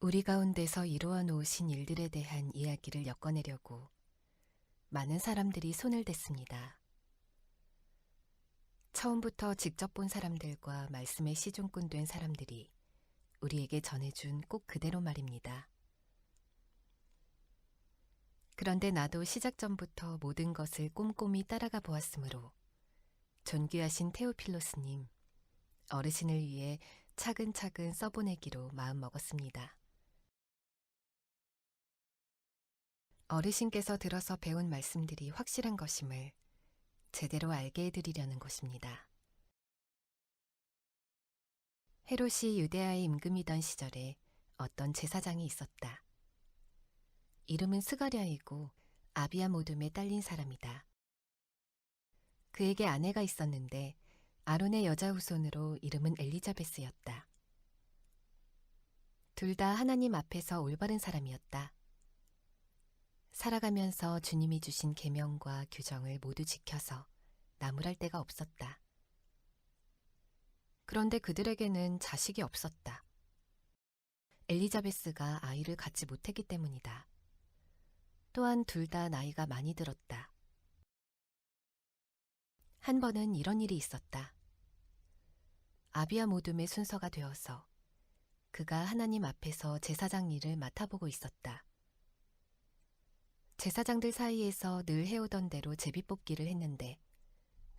우리 가운데서 이루어 놓으신 일들에 대한 이야기를 엮어내려고 많은 사람들이 손을 댔습니다. 처음부터 직접 본 사람들과 말씀의 시중꾼 된 사람들이 우리에게 전해준 꼭 그대로 말입니다. 그런데 나도 시작 전부터 모든 것을 꼼꼼히 따라가 보았으므로 존귀하신 테오필로스님, 어르신을 위해 차근차근 써보내기로 마음먹었습니다. 어르신께서 들어서 배운 말씀들이 확실한 것임을 제대로 알게 해드리려는 것입니다. 헤롯이 유대아의 임금이던 시절에 어떤 제사장이 있었다. 이름은 스가랴이고 아비야 모둠에 딸린 사람이다. 그에게 아내가 있었는데 아론의 여자 후손으로 이름은 엘리자베스였다. 둘 다 하나님 앞에서 올바른 사람이었다. 살아가면서 주님이 주신 계명과 규정을 모두 지켜서 나무랄 데가 없었다. 그런데 그들에게는 자식이 없었다. 엘리자베스가 아이를 갖지 못했기 때문이다. 또한 둘 다 나이가 많이 들었다. 한 번은 이런 일이 있었다. 아비야 모둠의 순서가 되어서 그가 하나님 앞에서 제사장 일을 맡아보고 있었다. 제사장들 사이에서 늘 해오던 대로 제비뽑기를 했는데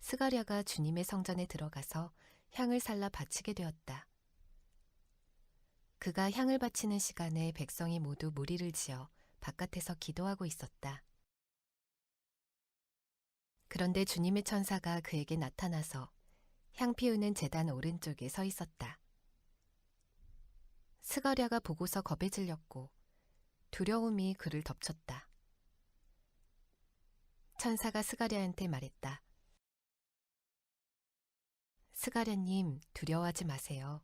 스가랴가 주님의 성전에 들어가서 향을 살라 바치게 되었다. 그가 향을 바치는 시간에 백성이 모두 무리를 지어 바깥에서 기도하고 있었다. 그런데 주님의 천사가 그에게 나타나서 향 피우는 제단 오른쪽에 서 있었다. 스가랴가 보고서 겁에 질렸고 두려움이 그를 덮쳤다. 천사가 스가랴한테 말했다. 스가랴님, 두려워하지 마세요.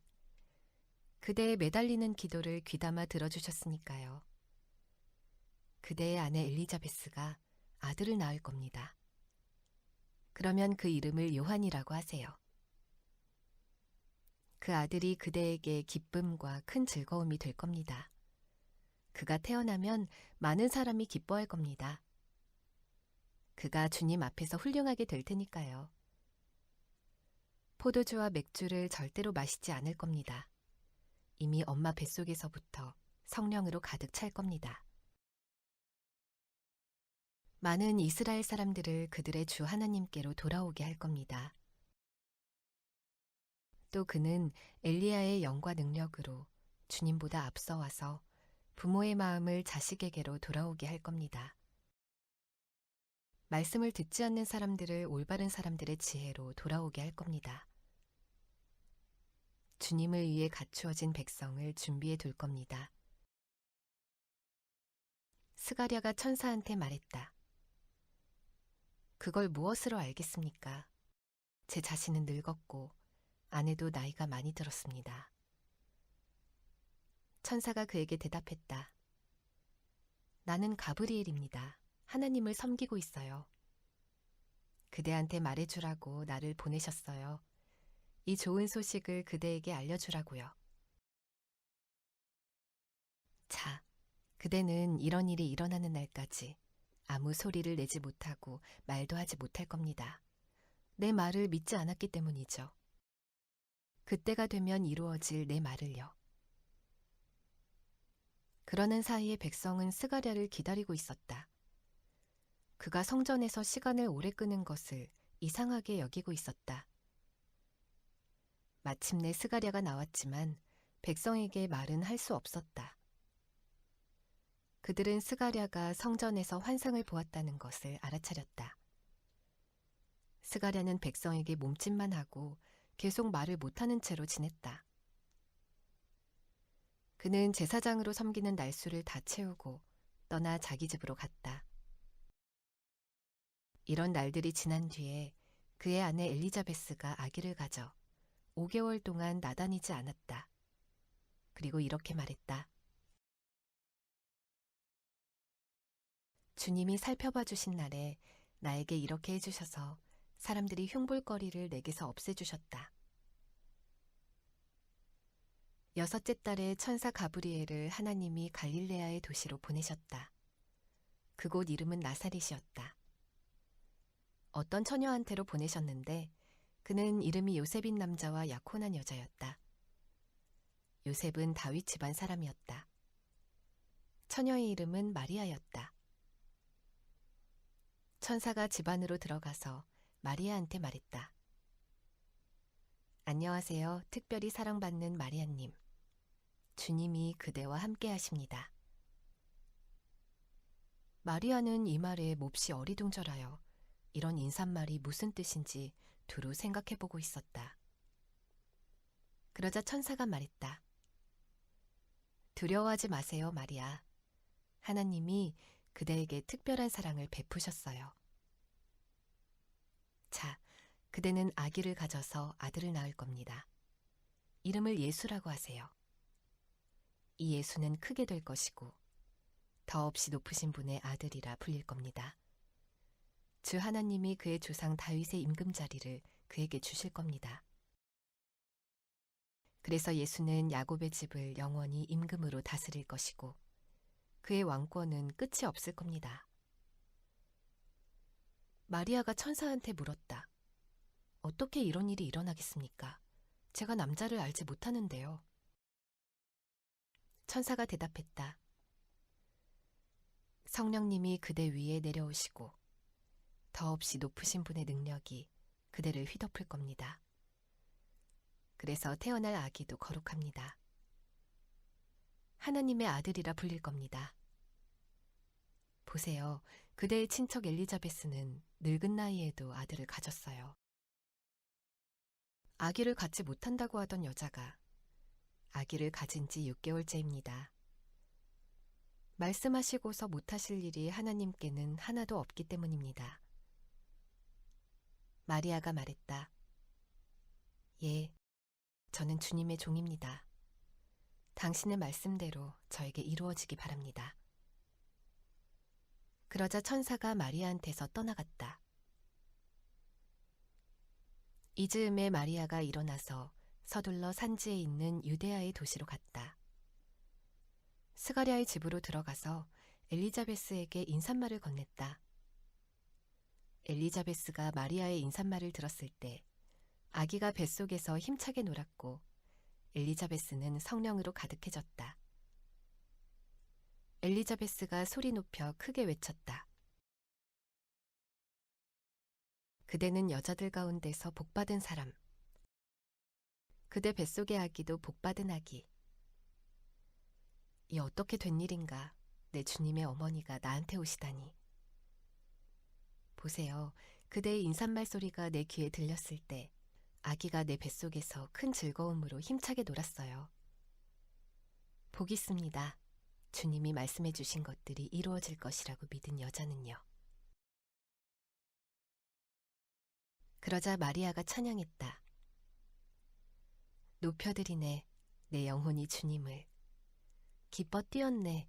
그대의 매달리는 기도를 귀담아 들어주셨으니까요. 그대의 아내 엘리자베스가 아들을 낳을 겁니다. 그러면 그 이름을 요한이라고 하세요. 그 아들이 그대에게 기쁨과 큰 즐거움이 될 겁니다. 그가 태어나면 많은 사람이 기뻐할 겁니다. 그가 주님 앞에서 훌륭하게 될 테니까요. 포도주와 맥주를 절대로 마시지 않을 겁니다. 이미 엄마 뱃속에서부터 성령으로 가득 찰 겁니다. 많은 이스라엘 사람들을 그들의 주 하나님께로 돌아오게 할 겁니다. 또 그는 엘리야의 영과 능력으로 주님보다 앞서와서 부모의 마음을 자식에게로 돌아오게 할 겁니다. 말씀을 듣지 않는 사람들을 올바른 사람들의 지혜로 돌아오게 할 겁니다. 주님을 위해 갖추어진 백성을 준비해 둘 겁니다. 스가랴가 천사한테 말했다. 그걸 무엇으로 알겠습니까? 제 자신은 늙었고 아내도 나이가 많이 들었습니다. 천사가 그에게 대답했다. 나는 가브리엘입니다. 하나님을 섬기고 있어요. 그대한테 말해주라고 나를 보내셨어요. 이 좋은 소식을 그대에게 알려주라고요. 자, 그대는 이런 일이 일어나는 날까지 아무 소리를 내지 못하고 말도 하지 못할 겁니다. 내 말을 믿지 않았기 때문이죠. 그때가 되면 이루어질 내 말을요. 그러는 사이에 백성은 스가랴를 기다리고 있었다. 그가 성전에서 시간을 오래 끄는 것을 이상하게 여기고 있었다. 마침내 스가랴가 나왔지만 백성에게 말은 할 수 없었다. 그들은 스가랴가 성전에서 환상을 보았다는 것을 알아차렸다. 스가랴는 백성에게 몸짓만 하고 계속 말을 못하는 채로 지냈다. 그는 제사장으로 섬기는 날수를 다 채우고 떠나 자기 집으로 갔다. 이런 날들이 지난 뒤에 그의 아내 엘리자베스가 아기를 가져 5개월 동안 나다니지 않았다. 그리고 이렇게 말했다. 주님이 살펴봐 주신 날에 나에게 이렇게 해주셔서 사람들이 흉볼거리를 내게서 없애주셨다. 여섯째 딸의 천사 가브리엘을 하나님이 갈릴레아의 도시로 보내셨다. 그곳 이름은 나사렛이었다. 어떤 처녀한테로 보내셨는데 그는 이름이 요셉인 남자와 약혼한 여자였다. 요셉은 다윗 집안 사람이었다. 처녀의 이름은 마리아였다. 천사가 집 안으로 들어가서 마리아한테 말했다. 안녕하세요. 특별히 사랑받는 마리아님. 주님이 그대와 함께 하십니다. 마리아는 이 말에 몹시 어리둥절하여 이런 인사말이 무슨 뜻인지 두루 생각해보고 있었다. 그러자 천사가 말했다. 두려워하지 마세요, 마리아. 하나님이 그대에게 특별한 사랑을 베푸셨어요. 자, 그대는 아기를 가져서 아들을 낳을 겁니다. 이름을 예수라고 하세요. 이 예수는 크게 될 것이고 더없이 높으신 분의 아들이라 불릴 겁니다. 주 하나님이 그의 조상 다윗의 임금자리를 그에게 주실 겁니다. 그래서 예수는 야곱의 집을 영원히 임금으로 다스릴 것이고 그의 왕권은 끝이 없을 겁니다. 마리아가 천사한테 물었다. 어떻게 이런 일이 일어나겠습니까? 제가 남자를 알지 못하는데요. 천사가 대답했다. 성령님이 그대 위에 내려오시고 더없이 높으신 분의 능력이 그대를 휘덮을 겁니다. 그래서 태어날 아기도 거룩합니다. 하나님의 아들이라 불릴 겁니다. 보세요. 그대의 친척 엘리자베스는 늙은 나이에도 아들을 가졌어요. 아기를 갖지 못한다고 하던 여자가 아기를 가진 지 6개월째입니다. 말씀하시고서 못하실 일이 하나님께는 하나도 없기 때문입니다. 마리아가 말했다. 예, 저는 주님의 종입니다. 당신의 말씀대로 저에게 이루어지기 바랍니다. 그러자 천사가 마리아한테서 떠나갔다. 이 즈음에 마리아가 일어나서 서둘러 산지에 있는 유데아의 도시로 갔다. 스가랴의 집으로 들어가서 엘리자베스에게 인사말을 건넸다. 엘리자베스가 마리아의 인사말을 들었을 때 아기가 뱃속에서 힘차게 놀았고 엘리자베스는 성령으로 가득해졌다. 엘리자베스가 소리 높여 크게 외쳤다. 그대는 여자들 가운데서 복받은 사람. 그대 뱃속의 아기도 복받은 아기. 이 어떻게 된 일인가? 내 주님의 어머니가 나한테 오시다니. 보세요. 그대의 인사말 소리가 내 귀에 들렸을 때 아기가 내 뱃속에서 큰 즐거움으로 힘차게 놀았어요. 복 있습니다. 주님이 말씀해 주신 것들이 이루어질 것이라고 믿은 여자는요. 그러자 마리아가 찬양했다. 높여드리네 내 영혼이 주님을. 기뻐 뛰었네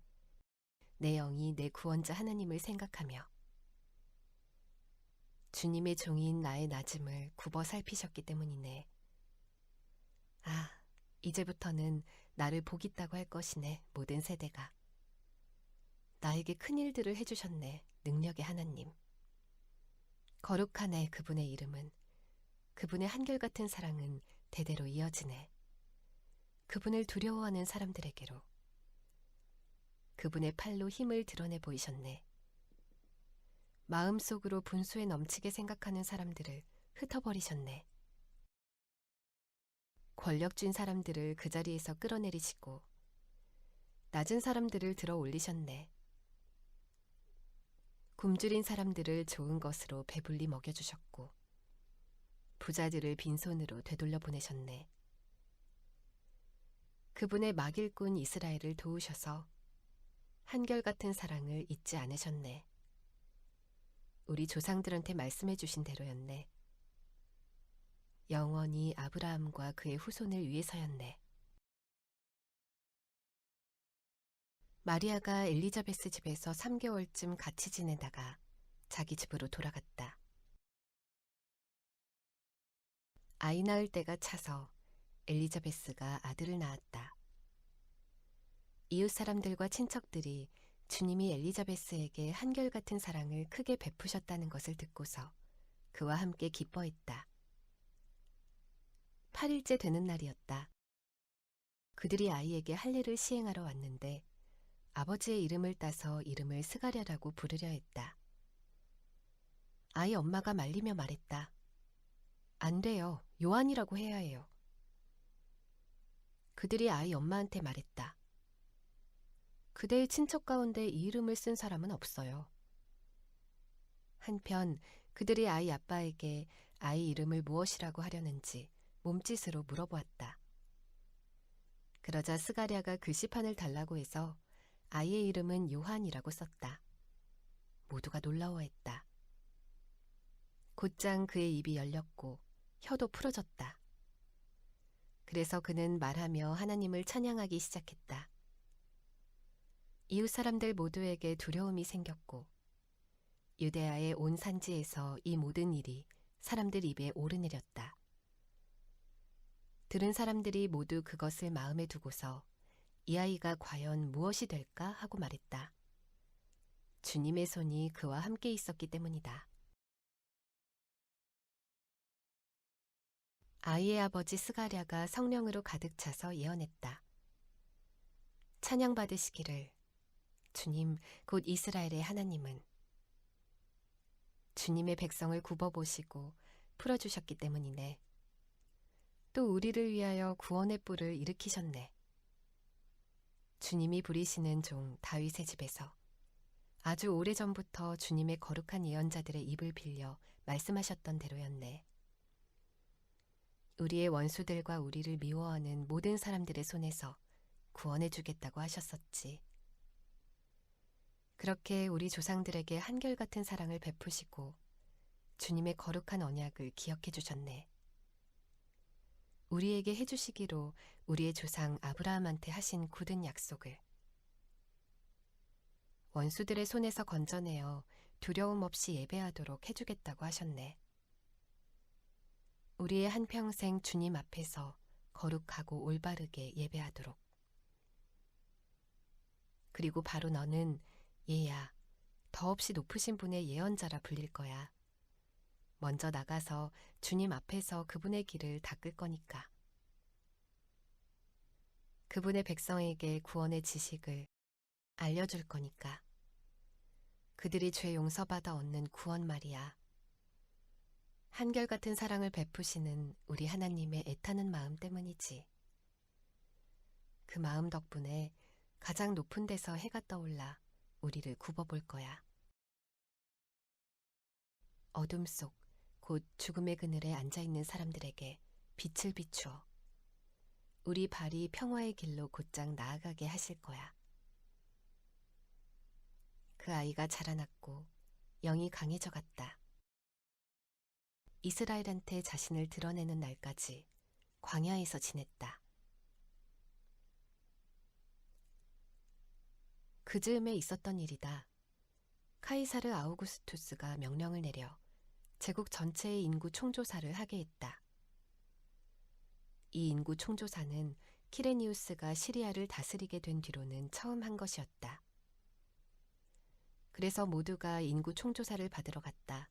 내 영이 내 구원자 하나님을 생각하며. 주님의 종인 나의 낮음을 굽어 살피셨기 때문이네. 아, 이제부터는 나를 복 있다고 할 것이네, 모든 세대가. 나에게 큰 일들을 해주셨네, 능력의 하나님. 거룩하네, 그분의 이름은. 그분의 한결같은 사랑은 대대로 이어지네. 그분을 두려워하는 사람들에게로. 그분의 팔로 힘을 드러내 보이셨네. 마음속으로 분수에 넘치게 생각하는 사람들을 흩어버리셨네. 권력진 사람들을 그 자리에서 끌어내리시고 낮은 사람들을 들어 올리셨네. 굶주린 사람들을 좋은 것으로 배불리 먹여주셨고 부자들을 빈손으로 되돌려 보내셨네. 그분의 막일꾼 이스라엘을 도우셔서 한결같은 사랑을 잊지 않으셨네. 우리 조상들한테 말씀해 주신 대로였네. 영원히 아브라함과 그의 후손을 위해서였네. 마리아가 엘리자베스 집에서 3개월쯤 같이 지내다가 자기 집으로 돌아갔다. 아이 낳을 때가 차서 엘리자베스가 아들을 낳았다. 이웃 사람들과 친척들이 주님이 엘리자베스에게 한결같은 사랑을 크게 베푸셨다는 것을 듣고서 그와 함께 기뻐했다. 8일째 되는 날이었다. 그들이 아이에게 할례를 시행하러 왔는데 아버지의 이름을 따서 이름을 스가랴라고 부르려 했다. 아이 엄마가 말리며 말했다. 안 돼요. 요한이라고 해야 해요. 그들이 아이 엄마한테 말했다. 그대의 친척 가운데 이 이름을 쓴 사람은 없어요. 한편 그들이 아이 아빠에게 아이 이름을 무엇이라고 하려는지 몸짓으로 물어보았다. 그러자 스가랴가 글씨판을 달라고 해서 아이의 이름은 요한이라고 썼다. 모두가 놀라워했다. 곧장 그의 입이 열렸고 혀도 풀어졌다. 그래서 그는 말하며 하나님을 찬양하기 시작했다. 이웃 사람들 모두에게 두려움이 생겼고 유대아의 온 산지에서 이 모든 일이 사람들 입에 오르내렸다. 들은 사람들이 모두 그것을 마음에 두고서 이 아이가 과연 무엇이 될까 하고 말했다. 주님의 손이 그와 함께 있었기 때문이다. 아이의 아버지 스가랴가 성령으로 가득 차서 예언했다. 찬양받으시기를 주님 곧 이스라엘의 하나님은 주님의 백성을 굽어보시고 풀어주셨기 때문이네. 또 우리를 위하여 구원의 뿔을 일으키셨네. 주님이 부리시는 종 다윗의 집에서 아주 오래전부터 주님의 거룩한 예언자들의 입을 빌려 말씀하셨던 대로였네. 우리의 원수들과 우리를 미워하는 모든 사람들의 손에서 구원해 주겠다고 하셨었지. 그렇게 우리 조상들에게 한결같은 사랑을 베푸시고 주님의 거룩한 언약을 기억해 주셨네. 우리에게 해주시기로 우리의 조상 아브라함한테 하신 굳은 약속을 원수들의 손에서 건져내어 두려움 없이 예배하도록 해주겠다고 하셨네. 우리의 한평생 주님 앞에서 거룩하고 올바르게 예배하도록. 그리고 바로 너는 얘야, 더없이 높으신 분의 예언자라 불릴 거야. 먼저 나가서 주님 앞에서 그분의 길을 닦을 거니까. 그분의 백성에게 구원의 지식을 알려줄 거니까. 그들이 죄 용서받아 얻는 구원 말이야. 한결같은 사랑을 베푸시는 우리 하나님의 애타는 마음 때문이지. 그 마음 덕분에 가장 높은 데서 해가 떠올라 우리를 굽어볼 거야. 어둠 속 곧 죽음의 그늘에 앉아있는 사람들에게 빛을 비추어 우리 발이 평화의 길로 곧장 나아가게 하실 거야. 그 아이가 자라났고 영이 강해져 갔다. 이스라엘한테 자신을 드러내는 날까지 광야에서 지냈다. 그 즈음에 있었던 일이다. 카이사르 아우구스투스가 명령을 내려 제국 전체의 인구 총조사를 하게 했다. 이 인구 총조사는 키레니우스가 시리아를 다스리게 된 뒤로는 처음 한 것이었다. 그래서 모두가 인구 총조사를 받으러 갔다.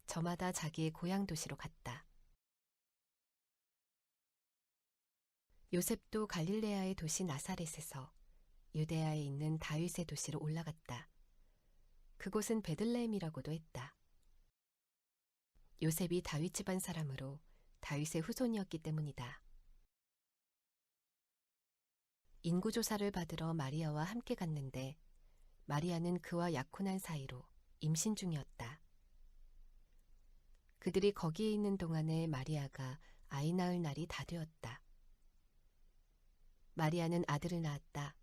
저마다 자기의 고향 도시로 갔다. 요셉도 갈릴레아의 도시 나사렛에서 유대아에 있는 다윗의 도시로 올라갔다. 그곳은 베들레헴이라고도 했다. 요셉이 다윗 집안 사람으로 다윗의 후손이었기 때문이다. 인구조사를 받으러 마리아와 함께 갔는데 마리아는 그와 약혼한 사이로 임신 중이었다. 그들이 거기에 있는 동안에 마리아가 아이 낳을 날이 다 되었다. 마리아는 아들을 낳았다.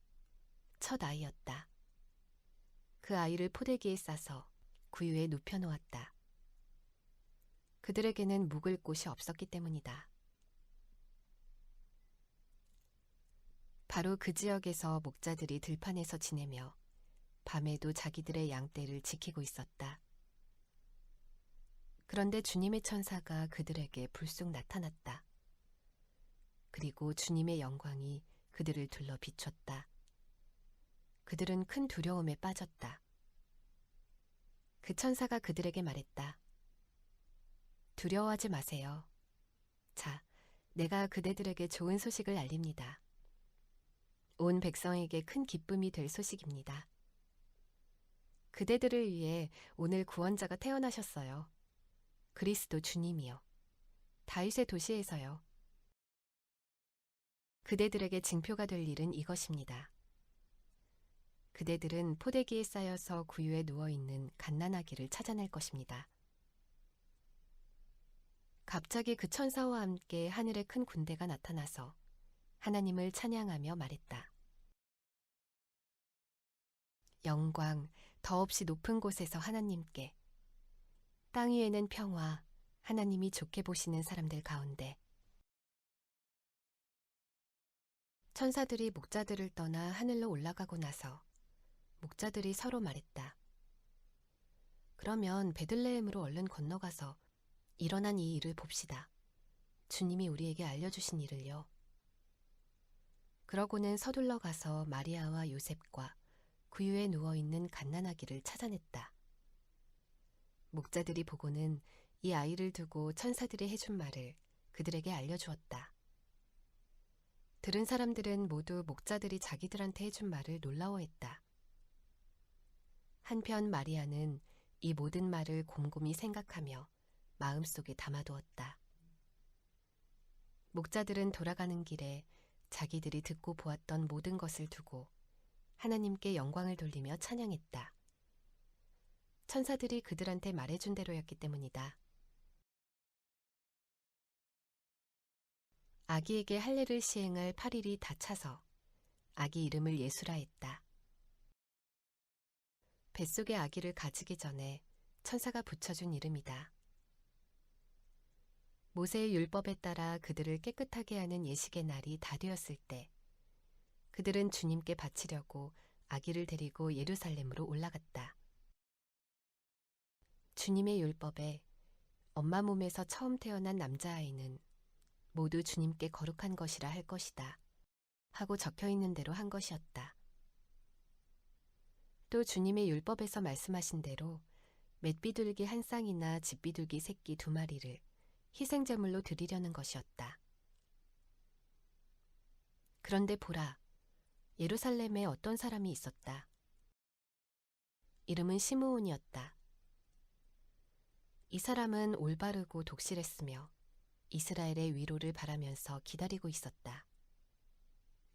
첫 아이였다. 그 아이를 포대기에 싸서 구유에 눕혀놓았다. 그들에게는 묵을 곳이 없었기 때문이다. 바로 그 지역에서 목자들이 들판에서 지내며 밤에도 자기들의 양떼를 지키고 있었다. 그런데 주님의 천사가 그들에게 불쑥 나타났다. 그리고 주님의 영광이 그들을 둘러 비췄다. 그들은 큰 두려움에 빠졌다. 그 천사가 그들에게 말했다. 두려워하지 마세요. 자, 내가 그대들에게 좋은 소식을 알립니다. 온 백성에게 큰 기쁨이 될 소식입니다. 그대들을 위해 오늘 구원자가 태어나셨어요. 그리스도 주님이요. 다윗의 도시에서요. 그대들에게 징표가 될 일은 이것입니다. 그대들은 포대기에 쌓여서 구유에 누워있는 갓난아기를 찾아낼 것입니다. 갑자기 그 천사와 함께 하늘에 큰 군대가 나타나서 하나님을 찬양하며 말했다. 영광, 더없이 높은 곳에서 하나님께, 땅 위에는 평화, 하나님이 좋게 보시는 사람들 가운데. 천사들이 목자들을 떠나 하늘로 올라가고 나서 목자들이 서로 말했다. 그러면 베들레헴으로 얼른 건너가서 일어난 이 일을 봅시다. 주님이 우리에게 알려주신 일을요. 그러고는 서둘러 가서 마리아와 요셉과 구유에 누워있는 갓난아기를 찾아냈다. 목자들이 보고는 이 아이를 두고 천사들이 해준 말을 그들에게 알려주었다. 들은 사람들은 모두 목자들이 자기들한테 해준 말을 놀라워했다. 한편 마리아는 이 모든 말을 곰곰이 생각하며 마음속에 담아두었다. 목자들은 돌아가는 길에 자기들이 듣고 보았던 모든 것을 두고 하나님께 영광을 돌리며 찬양했다. 천사들이 그들한테 말해준 대로였기 때문이다. 아기에게 할례를 시행할 8일이 다 차서 아기 이름을 예수라 했다. 뱃속의 아기를 가지기 전에 천사가 붙여준 이름이다. 모세의 율법에 따라 그들을 깨끗하게 하는 예식의 날이 다 되었을 때 그들은 주님께 바치려고 아기를 데리고 예루살렘으로 올라갔다. 주님의 율법에 엄마 몸에서 처음 태어난 남자아이는 모두 주님께 거룩한 것이라 할 것이다 하고 적혀있는 대로 한 것이었다. 또 주님의 율법에서 말씀하신 대로 맷비둘기 한 쌍이나 집비둘기 새끼 2마리를 희생제물로 드리려는 것이었다. 그런데 보라, 예루살렘에 어떤 사람이 있었다. 이름은 시므온이었다. 이 사람은 올바르고 독실했으며 이스라엘의 위로를 바라면서 기다리고 있었다.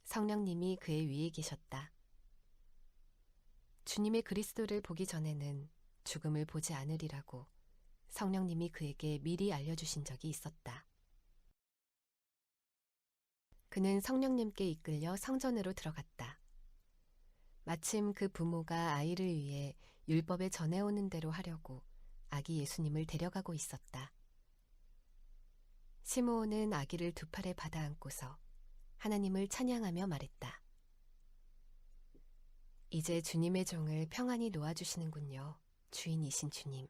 성령님이 그의 위에 계셨다. 주님의 그리스도를 보기 전에는 죽음을 보지 않으리라고 성령님이 그에게 미리 알려주신 적이 있었다. 그는 성령님께 이끌려 성전으로 들어갔다. 마침 그 부모가 아이를 위해 율법에 전해오는 대로 하려고 아기 예수님을 데려가고 있었다. 시므온은 아기를 2팔에 받아 안고서 하나님을 찬양하며 말했다. 이제 주님의 종을 평안히 놓아주시는군요. 주인이신 주님.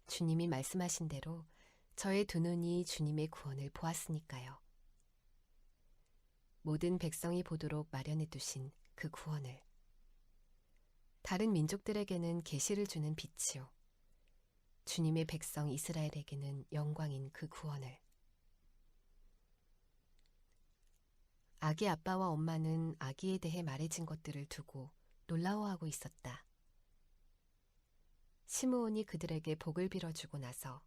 주님이 말씀하신 대로 저의 2눈이 주님의 구원을 보았으니까요. 모든 백성이 보도록 마련해 두신 그 구원을. 다른 민족들에게는 계시를 주는 빛이요. 주님의 백성 이스라엘에게는 영광인 그 구원을. 아기 아빠와 엄마는 아기에 대해 말해진 것들을 두고 놀라워하고 있었다. 시므온이 그들에게 복을 빌어주고 나서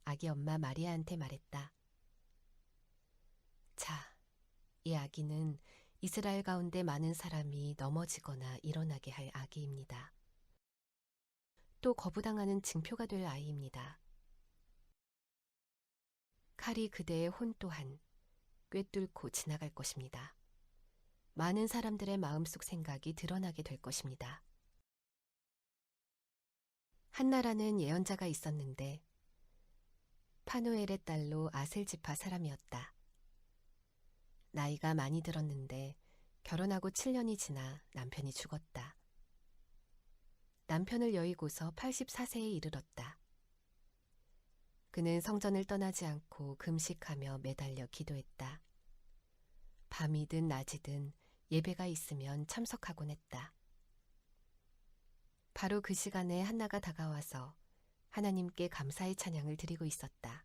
아기 엄마 마리아한테 말했다. 자, 이 아기는 이스라엘 가운데 많은 사람이 넘어지거나 일어나게 할 아기입니다. 또 거부당하는 징표가 될 아이입니다. 칼이 그대의 혼 또한 꿰뚫고 지나갈 것입니다. 많은 사람들의 마음속 생각이 드러나게 될 것입니다. 한 나라는 예언자가 있었는데 파누엘의 딸로 아셀지파 사람이었다. 나이가 많이 들었는데 결혼하고 7년이 지나 남편이 죽었다. 남편을 여의고서 84세에 이르렀다. 그는 성전을 떠나지 않고 금식하며 매달려 기도했다. 밤이든 낮이든 예배가 있으면 참석하곤 했다. 바로 그 시간에 한나가 다가와서 하나님께 감사의 찬양을 드리고 있었다.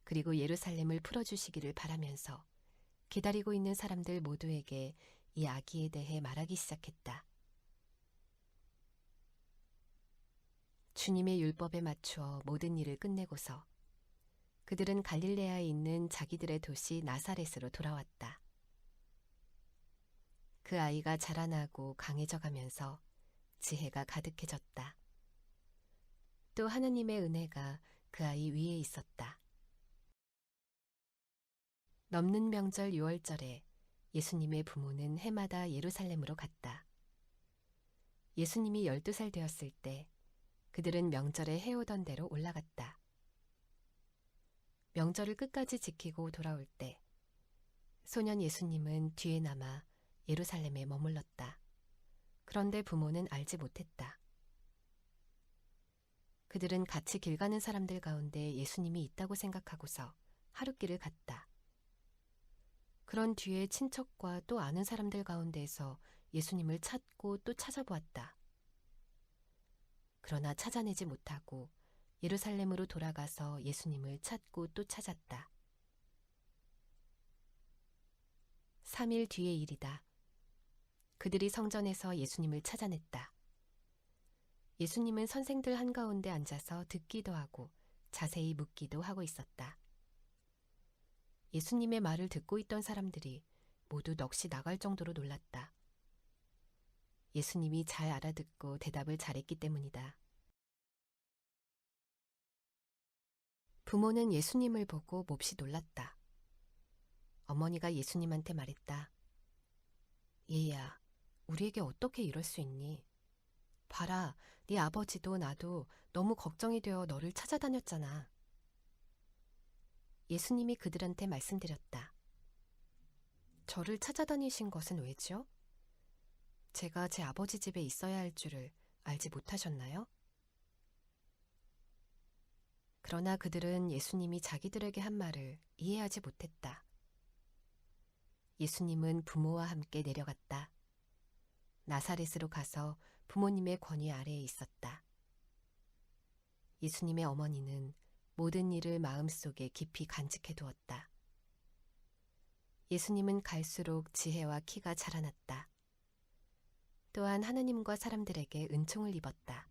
그리고 예루살렘을 풀어주시기를 바라면서 기다리고 있는 사람들 모두에게 이 아기에 대해 말하기 시작했다. 주님의 율법에 맞추어 모든 일을 끝내고서 그들은 갈릴레아에 있는 자기들의 도시 나사렛으로 돌아왔다. 그 아이가 자라나고 강해져 가면서 지혜가 가득해졌다. 또 하나님의 은혜가 그 아이 위에 있었다. 넘는 명절 6월절에 예수님의 부모는 해마다 예루살렘으로 갔다. 예수님이 12살 되었을 때 그들은 명절에 해오던 대로 올라갔다. 명절을 끝까지 지키고 돌아올 때 소년 예수님은 뒤에 남아 예루살렘에 머물렀다. 그런데 부모는 알지 못했다. 그들은 같이 길 가는 사람들 가운데 예수님이 있다고 생각하고서 하룻길을 갔다. 그런 뒤에 친척과 또 아는 사람들 가운데에서 예수님을 찾고 또 찾아보았다. 그러나 찾아내지 못하고 예루살렘으로 돌아가서 예수님을 찾고 또 찾았다. 3일 뒤의 일이다. 그들이 성전에서 예수님을 찾아냈다. 예수님은 선생들 한가운데 앉아서 듣기도 하고 자세히 묻기도 하고 있었다. 예수님의 말을 듣고 있던 사람들이 모두 넋이 나갈 정도로 놀랐다. 예수님이 잘 알아듣고 대답을 잘했기 때문이다. 부모는 예수님을 보고 몹시 놀랐다. 어머니가 예수님한테 말했다. 얘야, 우리에게 어떻게 이럴 수 있니? 봐라, 네 아버지도 나도 너무 걱정이 되어 너를 찾아다녔잖아. 예수님이 그들한테 말씀드렸다. 저를 찾아다니신 것은 왜죠? 제가 제 아버지 집에 있어야 할 줄을 알지 못하셨나요? 그러나 그들은 예수님이 자기들에게 한 말을 이해하지 못했다. 예수님은 부모와 함께 내려갔다. 나사렛으로 가서 부모님의 권위 아래에 있었다. 예수님의 어머니는 모든 일을 마음속에 깊이 간직해 두었다. 예수님은 갈수록 지혜와 키가 자라났다. 또한 하나님과 사람들에게 은총을 입었다.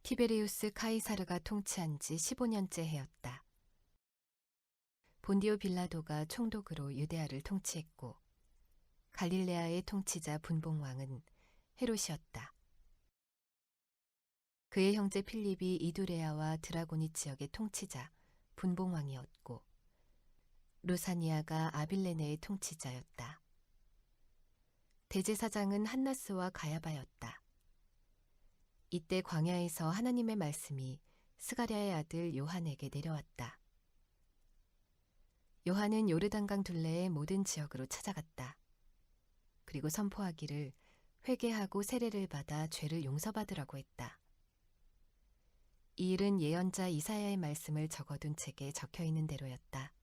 티베리우스 카이사르가 통치한 지 15년째 해였다. 본디오 빌라도가 총독으로 유대아를 통치했고 갈릴레아의 통치자 분봉왕은 헤롯이었다. 그의 형제 필립이 이두레아와 드라고니 지역의 통치자 분봉왕이었고 루사니아가 아빌레네의 통치자였다. 대제사장은 한나스와 가야바였다. 이때 광야에서 하나님의 말씀이 스가랴의 아들 요한에게 내려왔다. 요한은 요르단강 둘레의 모든 지역으로 찾아갔다. 그리고 선포하기를 회개하고 세례를 받아 죄를 용서받으라고 했다. 이 일은 예언자 이사야의 말씀을 적어둔 책에 적혀있는 대로였다.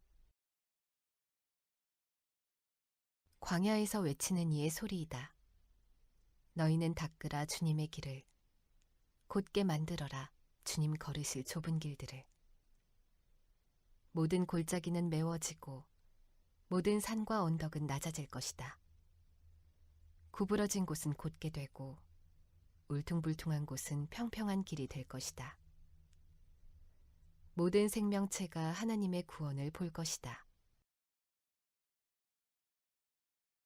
광야에서 외치는 이의 소리이다. 너희는 닦으라 주님의 길을, 곧게 만들어라 주님 걸으실 좁은 길들을. 모든 골짜기는 메워지고 모든 산과 언덕은 낮아질 것이다. 구부러진 곳은 곧게 되고 울퉁불퉁한 곳은 평평한 길이 될 것이다. 모든 생명체가 하나님의 구원을 볼 것이다.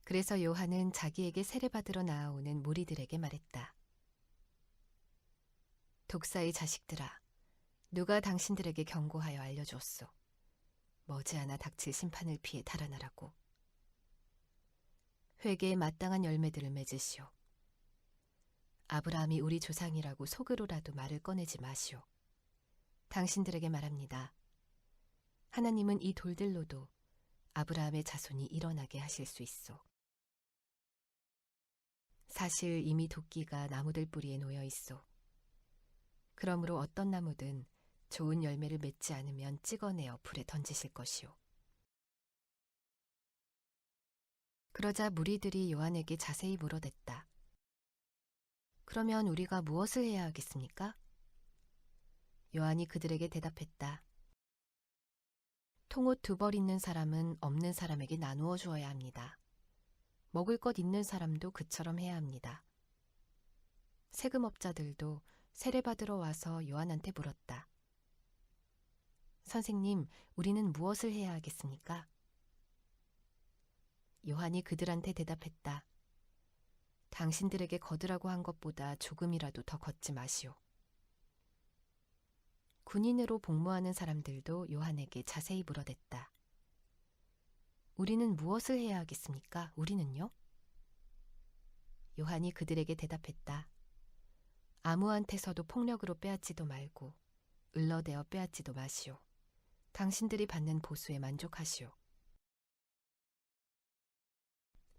그래서 요한은 자기에게 세례받으러 나아오는 무리들에게 말했다. 독사의 자식들아, 누가 당신들에게 경고하여 알려주었소. 머지않아 닥칠 심판을 피해 달아나라고. 회개에 마땅한 열매들을 맺으시오. 아브라함이 우리 조상이라고 속으로라도 말을 꺼내지 마시오. 당신들에게 말합니다. 하나님은 이 돌들로도 아브라함의 자손이 일어나게 하실 수 있소. 사실 이미 도끼가 나무들 뿌리에 놓여 있소. 그러므로 어떤 나무든 좋은 열매를 맺지 않으면 찍어내어 불에 던지실 것이오. 그러자 무리들이 요한에게 자세히 물어댔다. 그러면 우리가 무엇을 해야 하겠습니까? 요한이 그들에게 대답했다. 통옷 2벌 있는 사람은 없는 사람에게 나누어 주어야 합니다. 먹을 것 있는 사람도 그처럼 해야 합니다. 세금업자들도 세례받으러 와서 요한한테 물었다. 선생님, 우리는 무엇을 해야 하겠습니까? 요한이 그들한테 대답했다. 당신들에게 거두라고 한 것보다 조금이라도 더 걷지 마시오. 군인으로 복무하는 사람들도 요한에게 자세히 물어댔다. 우리는 무엇을 해야 하겠습니까? 우리는요? 요한이 그들에게 대답했다. 아무한테서도 폭력으로 빼앗지도 말고 을러대어 빼앗지도 마시오. 당신들이 받는 보수에 만족하시오.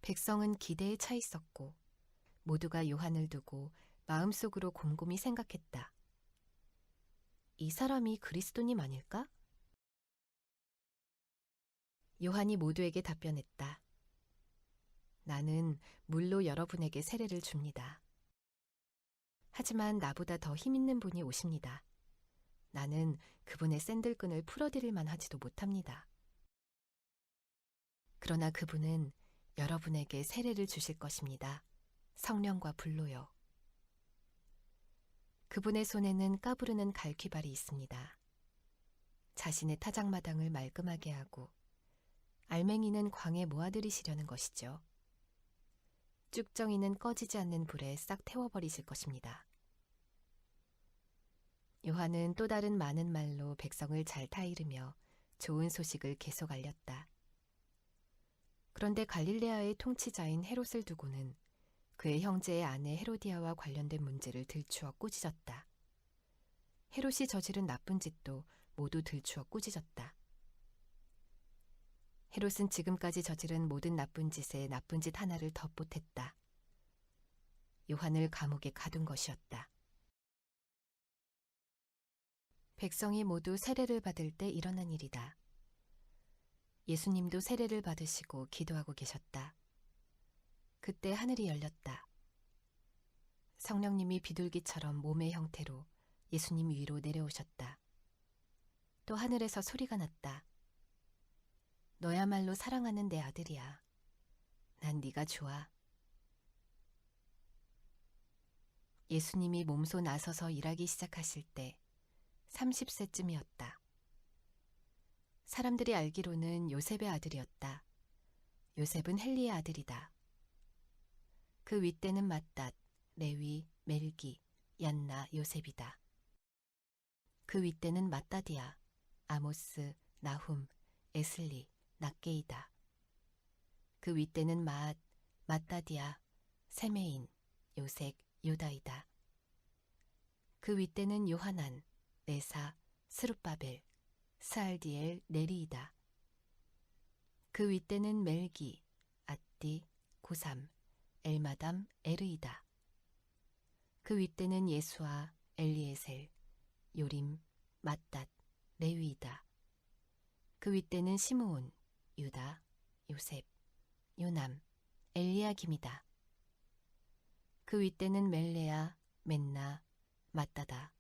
백성은 기대에 차 있었고 모두가 요한을 두고 마음속으로 곰곰이 생각했다. 이 사람이 그리스도님 아닐까? 요한이 모두에게 답변했다. 나는 물로 여러분에게 세례를 줍니다. 하지만 나보다 더 힘있는 분이 오십니다. 나는 그분의 샌들끈을 풀어드릴 만하지도 못합니다. 그러나 그분은 여러분에게 세례를 주실 것입니다. 성령과 불로요. 그분의 손에는 까부르는 갈퀴발이 있습니다. 자신의 타작마당을 말끔하게 하고 알맹이는 광에 모아들이시려는 것이죠. 쭉정이는 꺼지지 않는 불에 싹 태워버리실 것입니다. 요한은 또 다른 많은 말로 백성을 잘 타이르며 좋은 소식을 계속 알렸다. 그런데 갈릴레아의 통치자인 헤롯을 두고는 그의 형제의 아내 헤로디아와 관련된 문제를 들추어 꾸짖었다. 헤롯이 저지른 나쁜 짓도 모두 들추어 꾸짖었다. 헤롯은 지금까지 저지른 모든 나쁜 짓에 나쁜 짓 하나를 더 보탰다. 요한을 감옥에 가둔 것이었다. 백성이 모두 세례를 받을 때 일어난 일이다. 예수님도 세례를 받으시고 기도하고 계셨다. 그때 하늘이 열렸다. 성령님이 비둘기처럼 몸의 형태로 예수님 위로 내려오셨다. 또 하늘에서 소리가 났다. 너야말로 사랑하는 내 아들이야. 난 네가 좋아. 예수님이 몸소 나서서 일하기 시작하실 때 30세쯤이었다. 사람들이 알기로는 요셉의 아들이었다. 요셉은 헬리의 아들이다. 그 윗대는 맏닷, 레위, 멜기, 얀나, 요셉이다. 그 윗대는 맏닷이야. 아모스, 나훔, 에슬리, 낫게이다. 그 윗대는 마앗, 맏닷이야. 세메인, 요색, 요다이다. 그 윗대는 요하난, 레사, 스룹바벨, 스알디엘, 네리이다. 그 윗대는 멜기, 앗디, 고삼, 엘마담, 에르이다. 그 윗대는 예수아, 엘리에셀, 요림, 맏닷, 레위이다. 그 윗대는 시므온, 유다, 요셉, 요남, 엘리야김이다. 그 윗대는 멜레아, 맨나, 맏다다,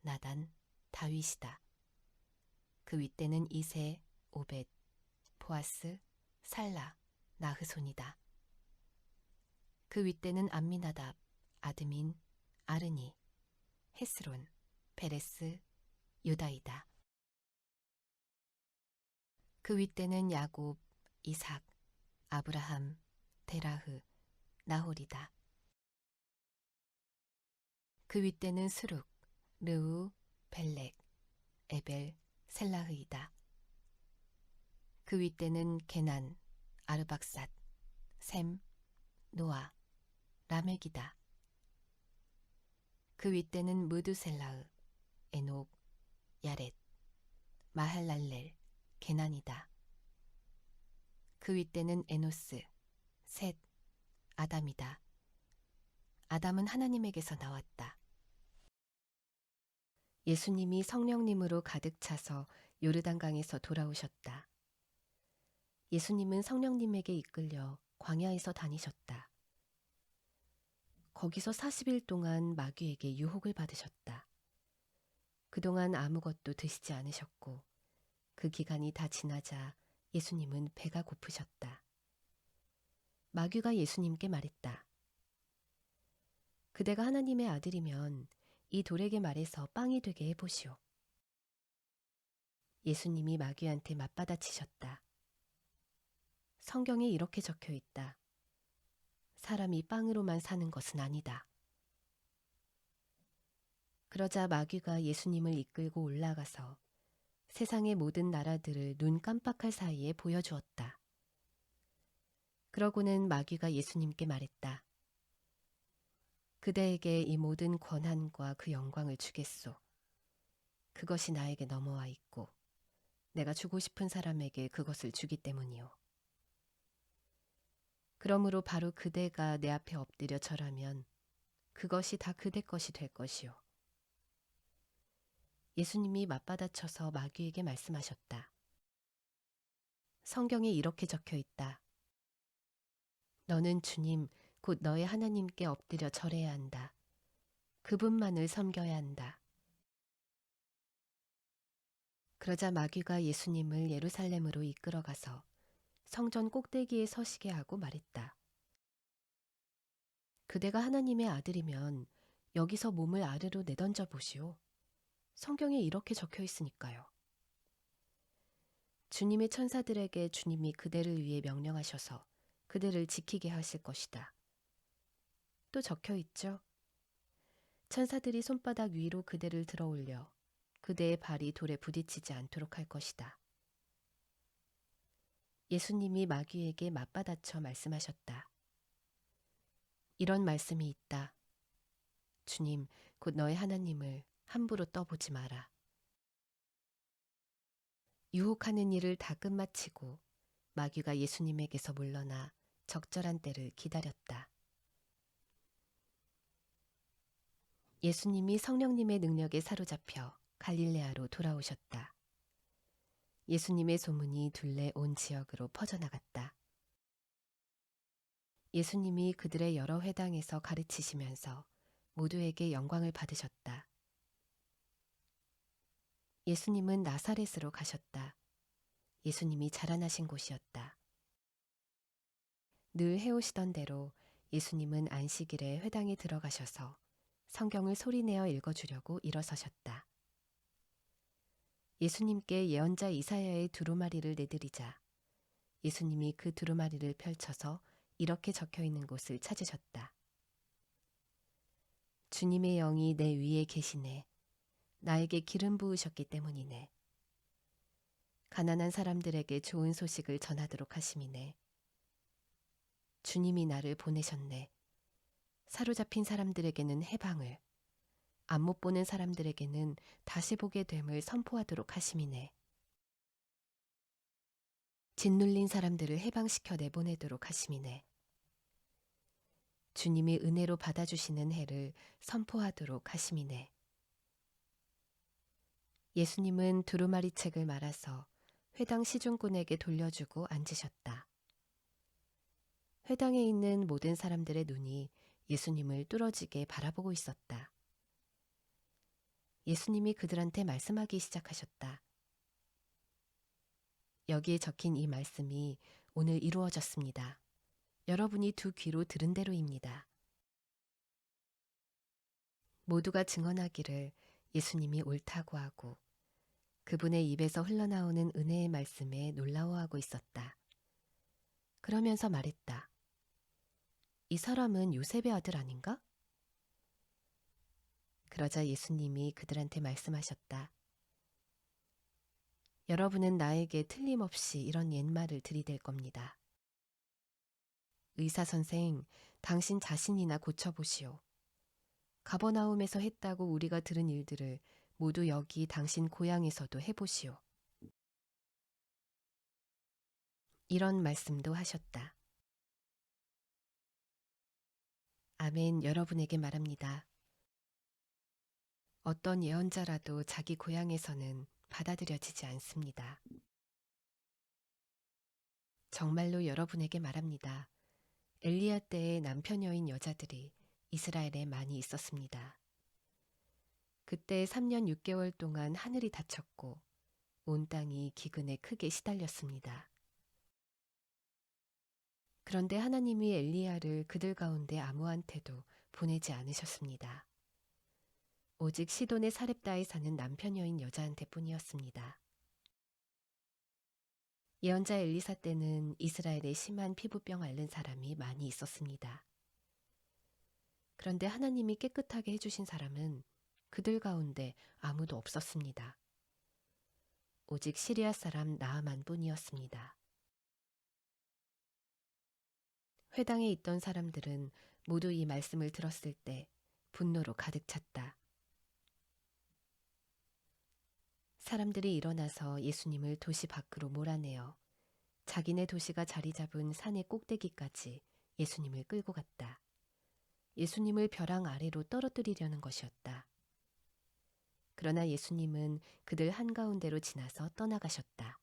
나단, 다윗이다. 그 윗대는 이세, 오벳, 보아스, 살라, 나흐손이다. 그 윗대는 암미나답, 아드민, 아르니, 헤스론, 베레스, 유다이다. 그 윗대는 야곱, 이삭, 아브라함, 데라흐, 나홀이다. 그 윗대는 스룩, 르우, 벨렉, 에벨, 셀라흐이다. 그 윗대는 게난, 아르박삿, 셈, 노아, 라멕이다. 그 윗대는 무드셀라흐, 에녹, 야렛, 마할랄렐, 게난이다. 그 윗대는 에노스, 셋, 아담이다. 아담은 하나님에게서 나왔다. 예수님이 성령님으로 가득 차서 요르단강에서 돌아오셨다. 예수님은 성령님에게 이끌려 광야에서 다니셨다. 거기서 40일 동안 마귀에게 유혹을 받으셨다. 그동안 아무것도 드시지 않으셨고 그 기간이 다 지나자 예수님은 배가 고프셨다. 마귀가 예수님께 말했다. 그대가 하나님의 아들이면 이 돌에게 말해서 빵이 되게 해보시오. 예수님이 마귀한테 맞받아치셨다. 성경에 이렇게 적혀 있다. 사람이 빵으로만 사는 것은 아니다. 그러자 마귀가 예수님을 이끌고 올라가서 세상의 모든 나라들을 눈 깜빡할 사이에 보여주었다. 그러고는 마귀가 예수님께 말했다. 그대에게 이 모든 권한과 그 영광을 주겠소. 그것이 나에게 넘어와 있고 내가 주고 싶은 사람에게 그것을 주기 때문이오. 그러므로 바로 그대가 내 앞에 엎드려 절하면 그것이 다 그대 것이 될 것이오. 예수님이 맞받아쳐서 마귀에게 말씀하셨다. 성경에 이렇게 적혀 있다. 너는 주님, 곧 너의 하나님께 엎드려 절해야 한다. 그분만을 섬겨야 한다. 그러자 마귀가 예수님을 예루살렘으로 이끌어가서 성전 꼭대기에 서시게 하고 말했다. 그대가 하나님의 아들이면 여기서 몸을 아래로 내던져 보시오. 성경에 이렇게 적혀 있으니까요. 주님의 천사들에게 주님이 그대를 위해 명령하셔서 그대를 지키게 하실 것이다. 또 적혀 있죠. 천사들이 손바닥 위로 그대를 들어 올려 그대의 발이 돌에 부딪히지 않도록 할 것이다. 예수님이 마귀에게 맞받아쳐 말씀하셨다. 이런 말씀이 있다. 주님, 곧 너의 하나님을 함부로 떠보지 마라. 유혹하는 일을 다 끝마치고 마귀가 예수님에게서 물러나 적절한 때를 기다렸다. 예수님이 성령님의 능력에 사로잡혀 갈릴레아로 돌아오셨다. 예수님의 소문이 둘레 온 지역으로 퍼져나갔다. 예수님이 그들의 여러 회당에서 가르치시면서 모두에게 영광을 받으셨다. 예수님은 나사렛으로 가셨다. 예수님이 자라나신 곳이었다. 늘 해오시던 대로 예수님은 안식일에 회당에 들어가셔서 성경을 소리내어 읽어주려고 일어서셨다. 예수님께 예언자 이사야의 두루마리를 내드리자 예수님이 그 두루마리를 펼쳐서 이렇게 적혀 있는 곳을 찾으셨다. 주님의 영이 내 위에 계시네. 나에게 기름 부으셨기 때문이네. 가난한 사람들에게 좋은 소식을 전하도록 하심이네. 주님이 나를 보내셨네. 사로잡힌 사람들에게는 해방을, 안 못 보는 사람들에게는 다시 보게 됨을 선포하도록 하심이네. 짓눌린 사람들을 해방시켜 내보내도록 하심이네. 주님이 은혜로 받아주시는 해를 선포하도록 하심이네. 예수님은 두루마리 책을 말아서 회당 시중꾼에게 돌려주고 앉으셨다. 회당에 있는 모든 사람들의 눈이 예수님을 뚫어지게 바라보고 있었다. 예수님이 그들한테 말씀하기 시작하셨다. 여기에 적힌 이 말씀이 오늘 이루어졌습니다. 여러분이 두 귀로 들은 대로입니다. 모두가 증언하기를 예수님이 옳다고 하고 그분의 입에서 흘러나오는 은혜의 말씀에 놀라워하고 있었다. 그러면서 말했다. 이 사람은 요셉의 아들 아닌가? 그러자 예수님이 그들한테 말씀하셨다. 여러분은 나에게 틀림없이 이런 옛말을 들이댈 겁니다. 의사 선생, 당신 자신이나 고쳐보시오. 가버나움에서 했다고 우리가 들은 일들을 모두 여기 당신 고향에서도 해보시오. 이런 말씀도 하셨다. 아멘, 여러분에게 말합니다. 어떤 예언자라도 자기 고향에서는 받아들여지지 않습니다. 정말로 여러분에게 말합니다. 엘리야 때의 남편 여인 여자들이 이스라엘에 많이 있었습니다. 그때 3년 6개월 동안 하늘이 닫혔고 온 땅이 기근에 크게 시달렸습니다. 그런데 하나님이 엘리야를 그들 가운데 아무한테도 보내지 않으셨습니다. 오직 시돈의 사렙다에 사는 남편 여인 여자한테 뿐이었습니다. 예언자 엘리사 때는 이스라엘에 심한 피부병 앓는 사람이 많이 있었습니다. 그런데 하나님이 깨끗하게 해주신 사람은 그들 가운데 아무도 없었습니다. 오직 시리아 사람 나아만 뿐이었습니다. 회당에 있던 사람들은 모두 이 말씀을 들었을 때 분노로 가득 찼다. 사람들이 일어나서 예수님을 도시 밖으로 몰아내어 자기네 도시가 자리 잡은 산의 꼭대기까지 예수님을 끌고 갔다. 예수님을 벼랑 아래로 떨어뜨리려는 것이었다. 그러나 예수님은 그들 한가운데로 지나서 떠나가셨다.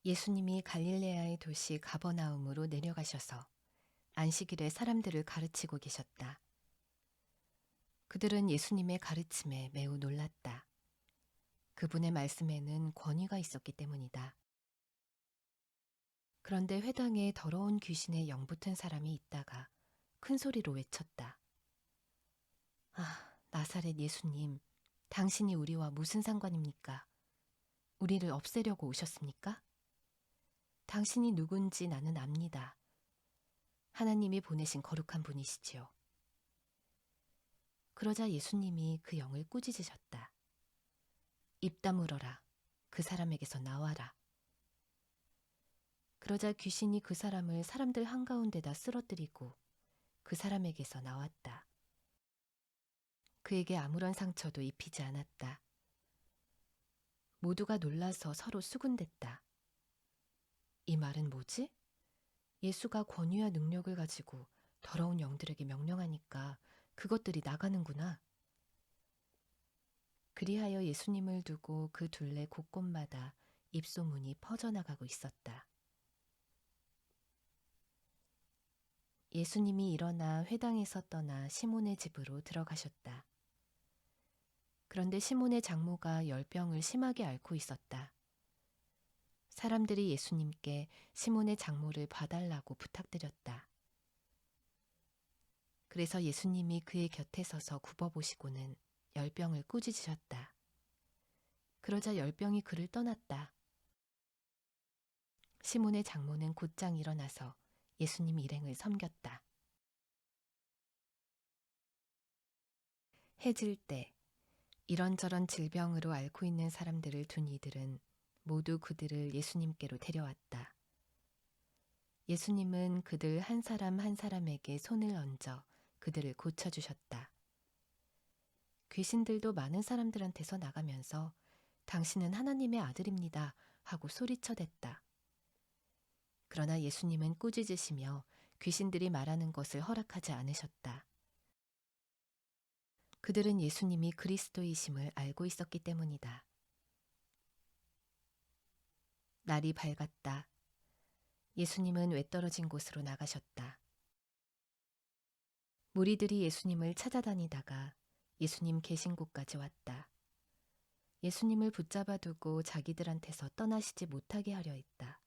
예수님이 갈릴레아의 도시 가버나움으로 내려가셔서 안식일에 사람들을 가르치고 계셨다. 그들은 예수님의 가르침에 매우 놀랐다. 그분의 말씀에는 권위가 있었기 때문이다. 그런데 회당에 더러운 귀신에 영붙은 사람이 있다가 큰 소리로 외쳤다. 아, 나사렛 예수님, 당신이 우리와 무슨 상관입니까? 우리를 없애려고 오셨습니까? 당신이 누군지 나는 압니다. 하나님이 보내신 거룩한 분이시지요. 그러자 예수님이 그 영을 꾸짖으셨다. 입 다물어라. 그 사람에게서 나와라. 그러자 귀신이 그 사람을 사람들 한가운데다 쓰러뜨리고 그 사람에게서 나왔다. 그에게 아무런 상처도 입히지 않았다. 모두가 놀라서 서로 수군댔다. 이 말은 뭐지? 예수가 권위와 능력을 가지고 더러운 영들에게 명령하니까 그것들이 나가는구나. 그리하여 예수님을 두고 그 둘레 곳곳마다 입소문이 퍼져나가고 있었다. 예수님이 일어나 회당에서 떠나 시몬의 집으로 들어가셨다. 그런데 시몬의 장모가 열병을 심하게 앓고 있었다. 사람들이 예수님께 시몬의 장모를 봐달라고 부탁드렸다. 그래서 예수님이 그의 곁에 서서 굽어보시고는 열병을 꾸짖으셨다. 그러자 열병이 그를 떠났다. 시몬의 장모는 곧장 일어나서 예수님 일행을 섬겼다. 해질 때 이런저런 질병으로 앓고 있는 사람들을 둔 이들은 모두 그들을 예수님께로 데려왔다. 예수님은 그들 한 사람 한 사람에게 손을 얹어 그들을 고쳐주셨다. 귀신들도 많은 사람들한테서 나가면서 당신은 하나님의 아들입니다 하고 소리쳐댔다. 그러나 예수님은 꾸짖으시며 귀신들이 말하는 것을 허락하지 않으셨다. 그들은 예수님이 그리스도이심을 알고 있었기 때문이다. 날이 밝았다. 예수님은 외떨어진 곳으로 나가셨다. 무리들이 예수님을 찾아다니다가 예수님 계신 곳까지 왔다. 예수님을 붙잡아 두고 자기들한테서 떠나시지 못하게 하려 했다.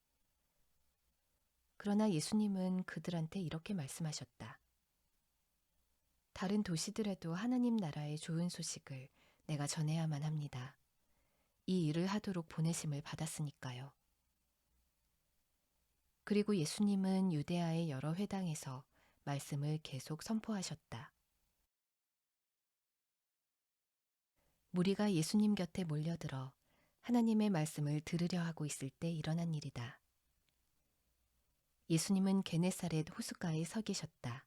그러나 예수님은 그들한테 이렇게 말씀하셨다. 다른 도시들에도 하나님 나라의 좋은 소식을 내가 전해야만 합니다. 이 일을 하도록 보내심을 받았으니까요. 그리고 예수님은 유대아의 여러 회당에서 말씀을 계속 선포하셨다. 무리가 예수님 곁에 몰려들어 하나님의 말씀을 들으려 하고 있을 때 일어난 일이다. 예수님은 게네사렛 호숫가에 서 계셨다.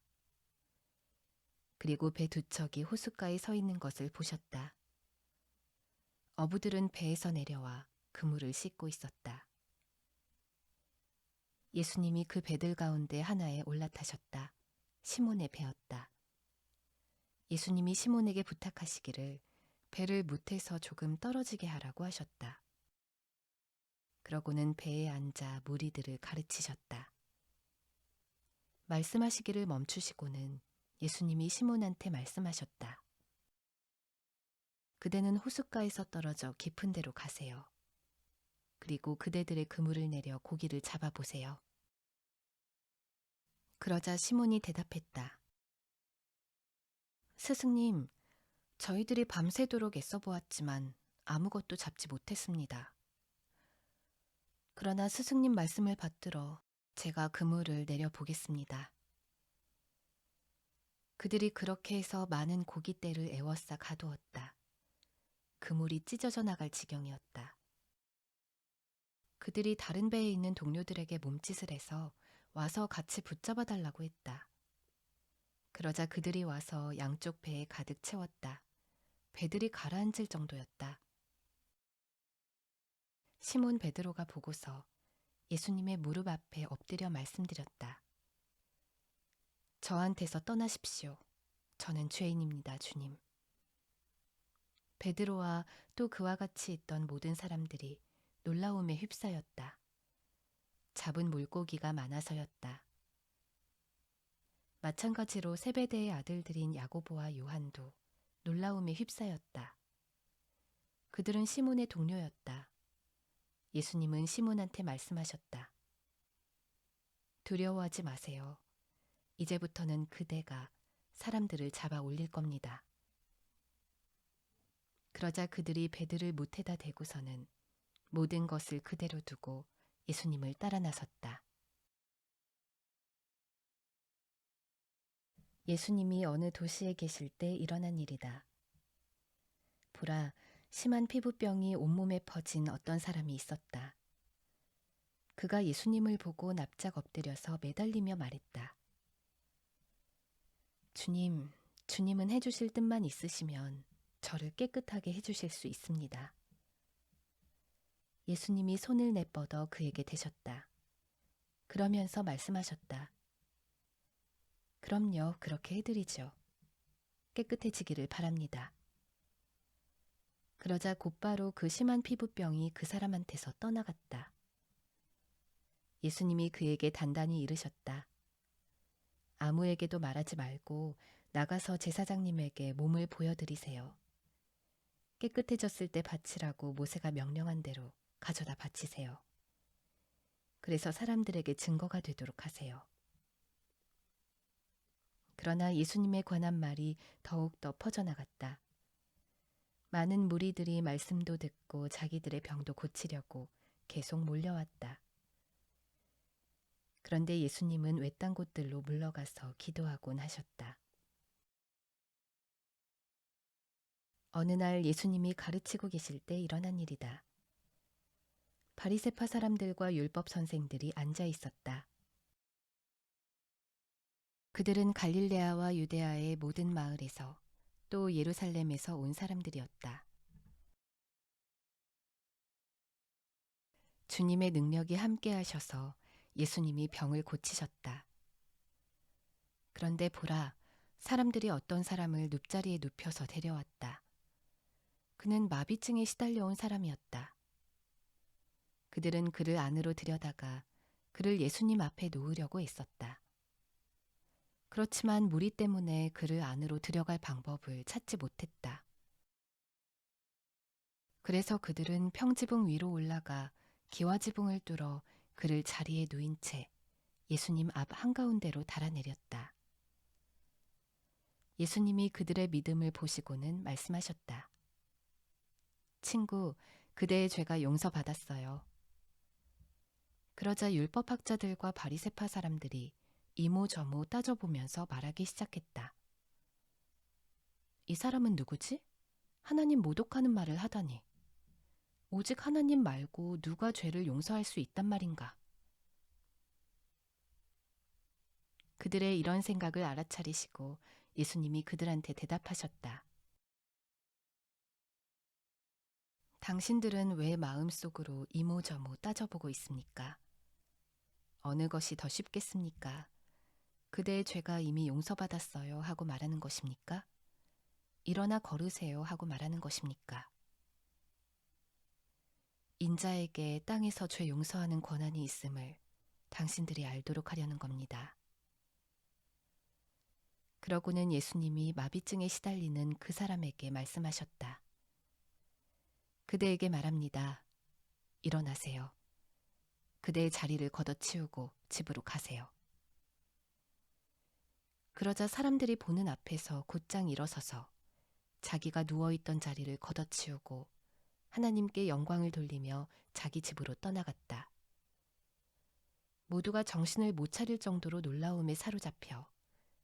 그리고 배 두 척이 호숫가에 서 있는 것을 보셨다. 어부들은 배에서 내려와 그물을 씻고 있었다. 예수님이 그 배들 가운데 하나에 올라타셨다. 시몬의 배였다. 예수님이 시몬에게 부탁하시기를 배를 무태서 조금 떨어지게 하라고 하셨다. 그러고는 배에 앉아 무리들을 가르치셨다. 말씀하시기를 멈추시고는 예수님이 시몬한테 말씀하셨다. 그대는 호숫가에서 떨어져 깊은 데로 가세요. 그리고 그대들의 그물을 내려 고기를 잡아보세요. 그러자 시몬이 대답했다. 스승님, 저희들이 밤새도록 애써보았지만 아무것도 잡지 못했습니다. 그러나 스승님 말씀을 받들어 제가 그물을 내려보겠습니다. 그들이 그렇게 해서 많은 고깃대를 애워싸 가두었다. 그물이 찢어져 나갈 지경이었다. 그들이 다른 배에 있는 동료들에게 몸짓을 해서 와서 같이 붙잡아 달라고 했다. 그러자 그들이 와서 양쪽 배에 가득 채웠다. 배들이 가라앉을 정도였다. 시몬 베드로가 보고서 예수님의 무릎 앞에 엎드려 말씀드렸다. 저한테서 떠나십시오. 저는 죄인입니다, 주님. 베드로와 또 그와 같이 있던 모든 사람들이 놀라움에 휩싸였다. 잡은 물고기가 많아서였다. 마찬가지로 세베대의 아들들인 야고보와 요한도 놀라움에 휩싸였다. 그들은 시몬의 동료였다. 예수님은 시몬한테 말씀하셨다. 두려워하지 마세요. 이제부터는 그대가 사람들을 잡아 올릴 겁니다. 그러자 그들이 배들을 못해다 대고서는 모든 것을 그대로 두고 예수님을 따라 나섰다. 예수님이 어느 도시에 계실 때 일어난 일이다. 보라, 심한 피부병이 온몸에 퍼진 어떤 사람이 있었다. 그가 예수님을 보고 납작 엎드려서 매달리며 말했다. 주님, 주님은 해주실 뜻만 있으시면 저를 깨끗하게 해주실 수 있습니다. 예수님이 손을 내뻗어 그에게 대셨다. 그러면서 말씀하셨다. 그럼요, 그렇게 해드리죠. 깨끗해지기를 바랍니다. 그러자 곧바로 그 심한 피부병이 그 사람한테서 떠나갔다. 예수님이 그에게 단단히 이르셨다. 아무에게도 말하지 말고 나가서 제사장님에게 몸을 보여드리세요. 깨끗해졌을 때 바치라고 모세가 명령한 대로 가져다 바치세요. 그래서 사람들에게 증거가 되도록 하세요. 그러나 예수님에 관한 말이 더욱더 퍼져나갔다. 많은 무리들이 말씀도 듣고 자기들의 병도 고치려고 계속 몰려왔다. 그런데 예수님은 외딴 곳들로 물러가서 기도하곤 하셨다. 어느 날 예수님이 가르치고 계실 때 일어난 일이다. 바리새파 사람들과 율법 선생들이 앉아 있었다. 그들은 갈릴레아와 유데아의 모든 마을에서 또 예루살렘에서 온 사람들이었다. 주님의 능력이 함께 하셔서 예수님이 병을 고치셨다. 그런데 보라, 사람들이 어떤 사람을 눕자리에 눕혀서 데려왔다. 그는 마비증에 시달려온 사람이었다. 그들은 그를 안으로 들여다가 그를 예수님 앞에 놓으려고 애썼다. 그렇지만 무리 때문에 그를 안으로 들여갈 방법을 찾지 못했다. 그래서 그들은 평지붕 위로 올라가 기와지붕을 뚫어 그를 자리에 누인 채 예수님 앞 한가운데로 달아내렸다. 예수님이 그들의 믿음을 보시고는 말씀하셨다. 친구, 그대의 죄가 용서받았어요. 그러자 율법학자들과 바리새파 사람들이 이모저모 따져보면서 말하기 시작했다. 이 사람은 누구지? 하나님 모독하는 말을 하다니. 오직 하나님 말고 누가 죄를 용서할 수 있단 말인가? 그들의 이런 생각을 알아차리시고 예수님이 그들한테 대답하셨다. 당신들은 왜 마음속으로 이모저모 따져보고 있습니까? 어느 것이 더 쉽겠습니까? 그대의 죄가 이미 용서받았어요 하고 말하는 것입니까? 일어나 걸으세요 하고 말하는 것입니까? 인자에게 땅에서 죄 용서하는 권한이 있음을 당신들이 알도록 하려는 겁니다. 그러고는 예수님이 마비증에 시달리는 그 사람에게 말씀하셨다. 그대에게 말합니다. 일어나세요. 그대의 자리를 걷어치우고 집으로 가세요. 그러자 사람들이 보는 앞에서 곧장 일어서서 자기가 누워있던 자리를 걷어치우고 하나님께 영광을 돌리며 자기 집으로 떠나갔다. 모두가 정신을 못 차릴 정도로 놀라움에 사로잡혀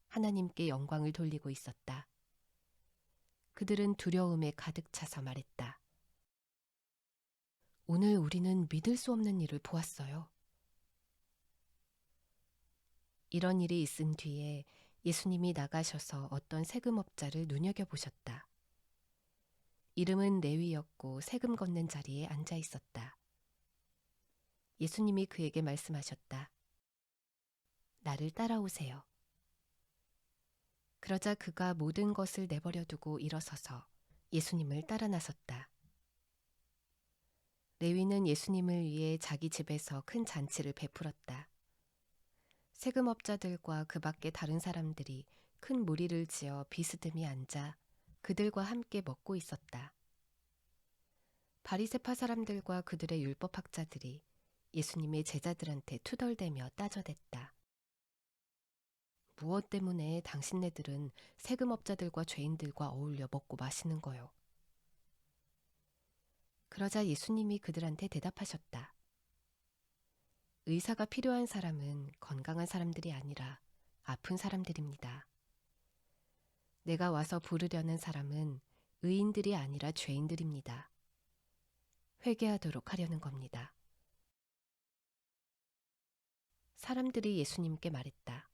하나님께 영광을 돌리고 있었다. 그들은 두려움에 가득 차서 말했다. 오늘 우리는 믿을 수 없는 일을 보았어요. 이런 일이 있은 뒤에 예수님이 나가셔서 어떤 세금업자를 눈여겨보셨다. 이름은 레위였고 세금 걷는 자리에 앉아 있었다. 예수님이 그에게 말씀하셨다. 나를 따라오세요. 그러자 그가 모든 것을 내버려 두고 일어서서 예수님을 따라 나섰다. 레위는 예수님을 위해 자기 집에서 큰 잔치를 베풀었다. 세금업자들과 그 밖의 다른 사람들이 큰 무리를 지어 비스듬히 앉아 그들과 함께 먹고 있었다. 바리새파 사람들과 그들의 율법학자들이 예수님의 제자들한테 투덜대며 따져댔다. 무엇 때문에 당신네들은 세금업자들과 죄인들과 어울려 먹고 마시는 거요? 그러자 예수님이 그들한테 대답하셨다. 의사가 필요한 사람은 건강한 사람들이 아니라 아픈 사람들입니다. 내가 와서 부르려는 사람은 의인들이 아니라 죄인들입니다. 회개하도록 하려는 겁니다. 사람들이 예수님께 말했다.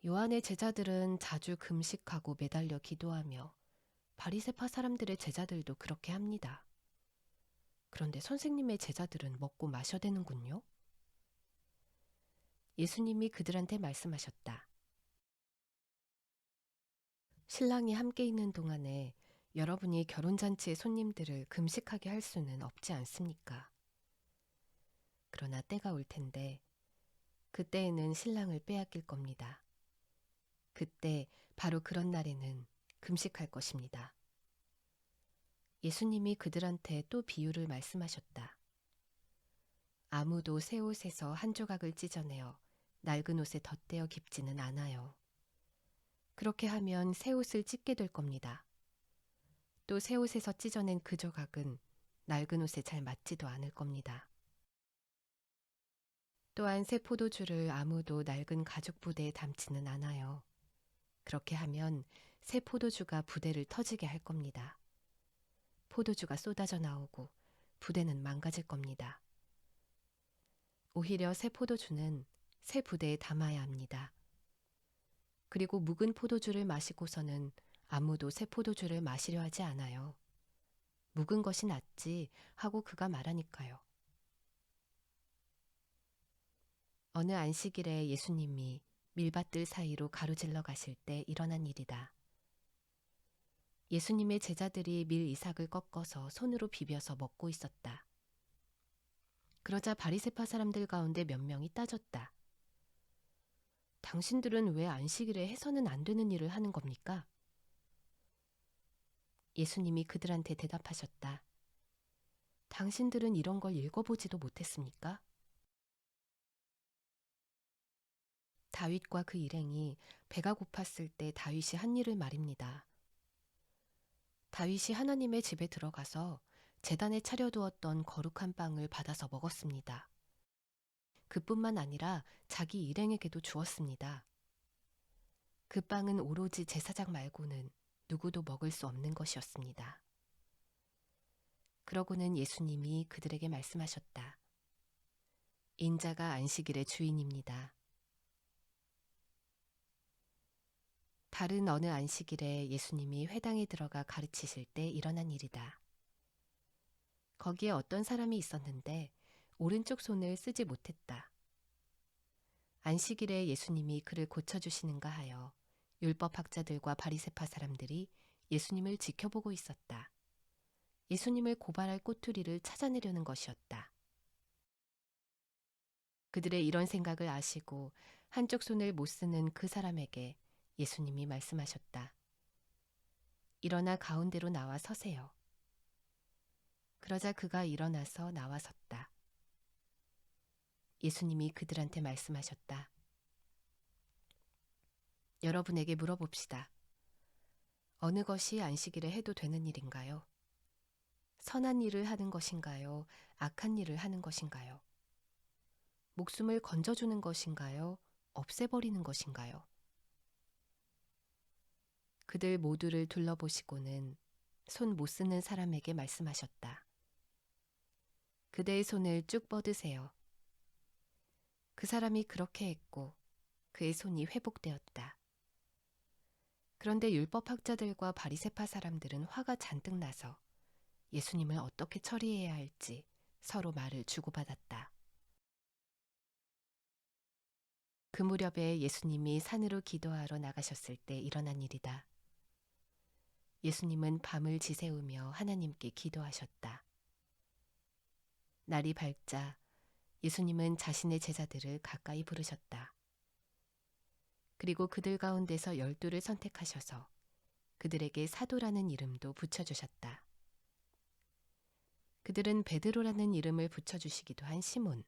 요한의 제자들은 자주 금식하고 매달려 기도하며 바리새파 사람들의 제자들도 그렇게 합니다. 그런데 선생님의 제자들은 먹고 마셔대는군요. 예수님이 그들한테 말씀하셨다. 신랑이 함께 있는 동안에 여러분이 결혼잔치의 손님들을 금식하게 할 수는 없지 않습니까? 그러나 때가 올 텐데 그때에는 신랑을 빼앗길 겁니다. 그때 바로 그런 날에는 금식할 것입니다. 예수님이 그들한테 또 비유를 말씀하셨다. 아무도 새 옷에서 한 조각을 찢어내어 낡은 옷에 덧대어 깁지는 않아요. 그렇게 하면 새 옷을 찢게 될 겁니다. 또 새 옷에서 찢어낸 그 조각은 낡은 옷에 잘 맞지도 않을 겁니다. 또한 새 포도주를 아무도 낡은 가죽 부대에 담지는 않아요. 그렇게 하면 새 포도주가 부대를 터지게 할 겁니다. 포도주가 쏟아져 나오고 부대는 망가질 겁니다. 오히려 새 포도주는 새 부대에 담아야 합니다. 그리고 묵은 포도주를 마시고서는 아무도 새 포도주를 마시려 하지 않아요. 묵은 것이 낫지 하고 그가 말하니까요. 어느 안식일에 예수님이 밀밭들 사이로 가로질러 가실 때 일어난 일이다. 예수님의 제자들이 밀 이삭을 꺾어서 손으로 비벼서 먹고 있었다. 그러자 바리새파 사람들 가운데 몇 명이 따졌다. 당신들은 왜 안식일에 해서는 안 되는 일을 하는 겁니까? 예수님이 그들한테 대답하셨다. 당신들은 이런 걸 읽어보지도 못했습니까? 다윗과 그 일행이 배가 고팠을 때 다윗이 한 일을 말입니다. 다윗이 하나님의 집에 들어가서 제단에 차려두었던 거룩한 빵을 받아서 먹었습니다. 그뿐만 아니라 자기 일행에게도 주었습니다. 그 빵은 오로지 제사장 말고는 누구도 먹을 수 없는 것이었습니다. 그러고는 예수님이 그들에게 말씀하셨다. 인자가 안식일의 주인입니다. 다른 어느 안식일에 예수님이 회당에 들어가 가르치실 때 일어난 일이다. 거기에 어떤 사람이 있었는데 오른쪽 손을 쓰지 못했다. 안식일에 예수님이 그를 고쳐주시는가 하여 율법학자들과 바리새파 사람들이 예수님을 지켜보고 있었다. 예수님을 고발할 꼬투리를 찾아내려는 것이었다. 그들의 이런 생각을 아시고 한쪽 손을 못 쓰는 그 사람에게 예수님이 말씀하셨다. 일어나 가운데로 나와 서세요. 그러자 그가 일어나서 나와 섰다. 예수님이 그들한테 말씀하셨다. 여러분에게 물어봅시다. 어느 것이 안식일에 해도 되는 일인가요? 선한 일을 하는 것인가요? 악한 일을 하는 것인가요? 목숨을 건져주는 것인가요? 없애버리는 것인가요? 그들 모두를 둘러보시고는 손 못 쓰는 사람에게 말씀하셨다. 그대의 손을 쭉 뻗으세요. 그 사람이 그렇게 했고 그의 손이 회복되었다. 그런데 율법학자들과 바리새파 사람들은 화가 잔뜩 나서 예수님을 어떻게 처리해야 할지 서로 말을 주고받았다. 그 무렵에 예수님이 산으로 기도하러 나가셨을 때 일어난 일이다. 예수님은 밤을 지새우며 하나님께 기도하셨다. 날이 밝자 예수님은 자신의 제자들을 가까이 부르셨다. 그리고 그들 가운데서 12를 선택하셔서 그들에게 사도라는 이름도 붙여주셨다. 그들은 베드로라는 이름을 붙여주시기도 한 시몬,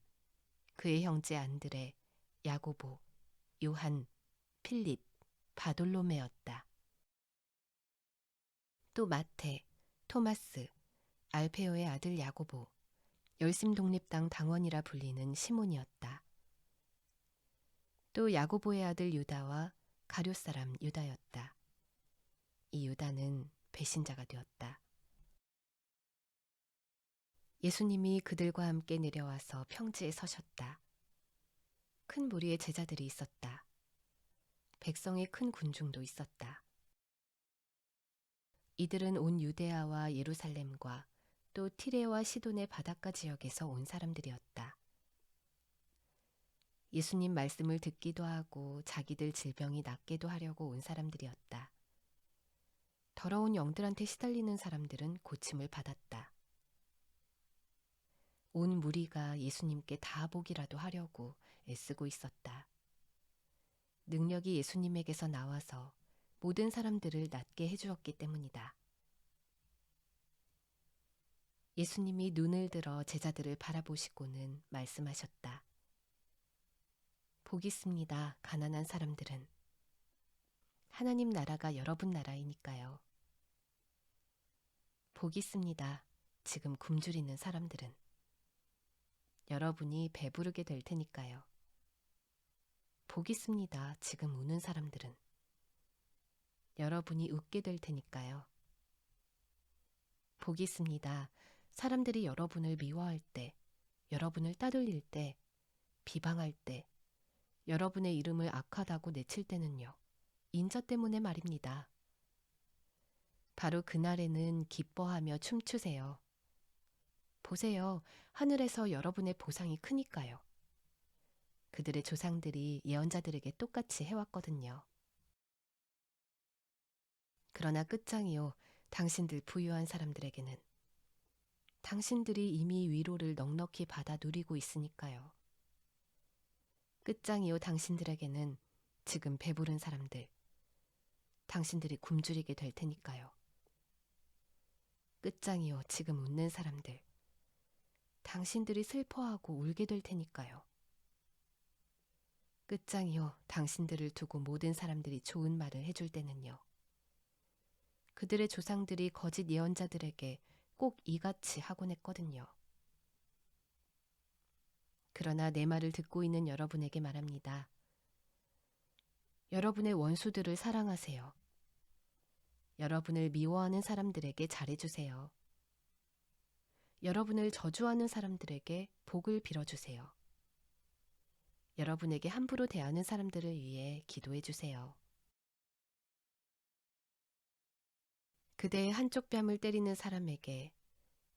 그의 형제 안드레, 야고보, 요한, 필립, 바돌로메였다. 또 마태, 토마스, 알페오의 아들 야고보, 열심독립당 당원이라 불리는 시몬이었다. 또 야고보의 아들 유다와 가룟 사람 유다였다. 이 유다는 배신자가 되었다. 예수님이 그들과 함께 내려와서 평지에 서셨다. 큰 무리의 제자들이 있었다. 백성의 큰 군중도 있었다. 이들은 온 유데아와 예루살렘과 또 티레와 시돈의 바닷가 지역에서 온 사람들이었다. 예수님 말씀을 듣기도 하고 자기들 질병이 낫게도 하려고 온 사람들이었다. 더러운 영들한테 시달리는 사람들은 고침을 받았다. 온 무리가 예수님께 다복이라도 하려고 애쓰고 있었다. 능력이 예수님에게서 나와서 모든 사람들을 낫게 해주었기 때문이다. 예수님이 눈을 들어 제자들을 바라보시고는 말씀하셨다. 복 있습니다, 가난한 사람들은. 하나님 나라가 여러분 나라이니까요. 복 있습니다, 지금 굶주리는 사람들은. 여러분이 배부르게 될 테니까요. 복 있습니다, 지금 우는 사람들은. 여러분이 웃게 될 테니까요. 복 있습니다, 사람들이 여러분을 미워할 때, 여러분을 따돌릴 때, 비방할 때, 여러분의 이름을 악하다고 내칠 때는요. 인자 때문에 말입니다. 바로 그날에는 기뻐하며 춤추세요. 보세요. 하늘에서 여러분의 보상이 크니까요. 그들의 조상들이 예언자들에게 똑같이 해왔거든요. 그러나 끝장이요. 당신들 부유한 사람들에게는. 당신들이 이미 위로를 넉넉히 받아 누리고 있으니까요. 끝장이요. 당신들에게는 지금 배부른 사람들. 당신들이 굶주리게 될 테니까요. 끝장이요. 지금 웃는 사람들. 당신들이 슬퍼하고 울게 될 테니까요. 끝장이요. 당신들을 두고 모든 사람들이 좋은 말을 해줄 때는요. 그들의 조상들이 거짓 예언자들에게 꼭 이같이 하곤 했거든요. 그러나 내 말을 듣고 있는 여러분에게 말합니다. 여러분의 원수들을 사랑하세요. 여러분을 미워하는 사람들에게 잘해주세요. 여러분을 저주하는 사람들에게 복을 빌어주세요. 여러분에게 함부로 대하는 사람들을 위해 기도해 주세요. 그대의 한쪽 뺨을 때리는 사람에게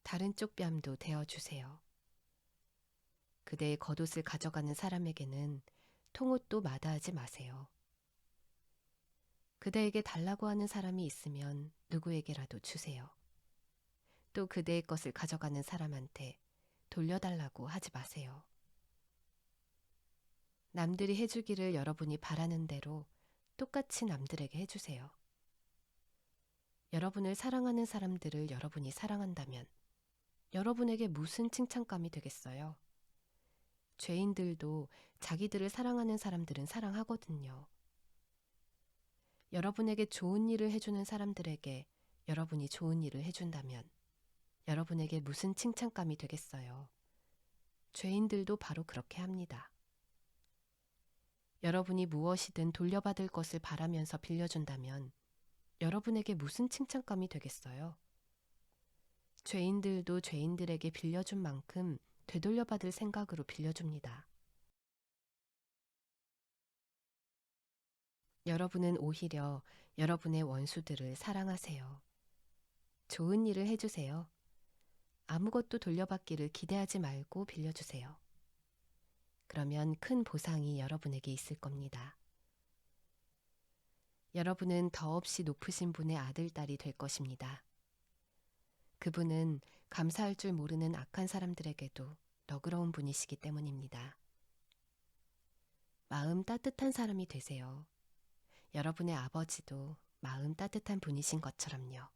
다른 쪽 뺨도 대어 주세요. 그대의 겉옷을 가져가는 사람에게는 통옷도 마다하지 마세요. 그대에게 달라고 하는 사람이 있으면 누구에게라도 주세요. 또 그대의 것을 가져가는 사람한테 돌려달라고 하지 마세요. 남들이 해주기를 여러분이 바라는 대로 똑같이 남들에게 해주세요. 여러분을 사랑하는 사람들을 여러분이 사랑한다면 여러분에게 무슨 칭찬감이 되겠어요? 죄인들도 자기들을 사랑하는 사람들은 사랑하거든요. 여러분에게 좋은 일을 해주는 사람들에게 여러분이 좋은 일을 해준다면 여러분에게 무슨 칭찬감이 되겠어요? 죄인들도 바로 그렇게 합니다. 여러분이 무엇이든 돌려받을 것을 바라면서 빌려준다면 여러분에게 무슨 칭찬감이 되겠어요? 죄인들도 죄인들에게 빌려준 만큼 되돌려받을 생각으로 빌려줍니다. 여러분은 오히려 여러분의 원수들을 사랑하세요. 좋은 일을 해주세요. 아무것도 돌려받기를 기대하지 말고 빌려주세요. 그러면 큰 보상이 여러분에게 있을 겁니다. 여러분은 더없이 높으신 분의 아들, 딸이 될 것입니다. 그분은 감사할 줄 모르는 악한 사람들에게도 너그러운 분이시기 때문입니다. 마음 따뜻한 사람이 되세요. 여러분의 아버지도 마음 따뜻한 분이신 것처럼요.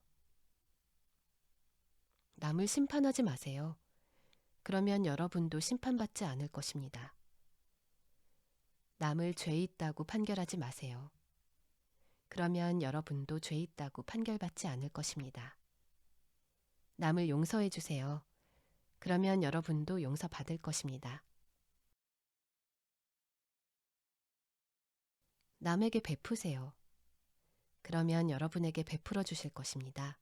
남을 심판하지 마세요. 그러면 여러분도 심판받지 않을 것입니다. 남을 죄 있다고 판결하지 마세요. 그러면 여러분도 죄 있다고 판결받지 않을 것입니다. 남을 용서해 주세요. 그러면 여러분도 용서받을 것입니다. 남에게 베푸세요. 그러면 여러분에게 베풀어 주실 것입니다.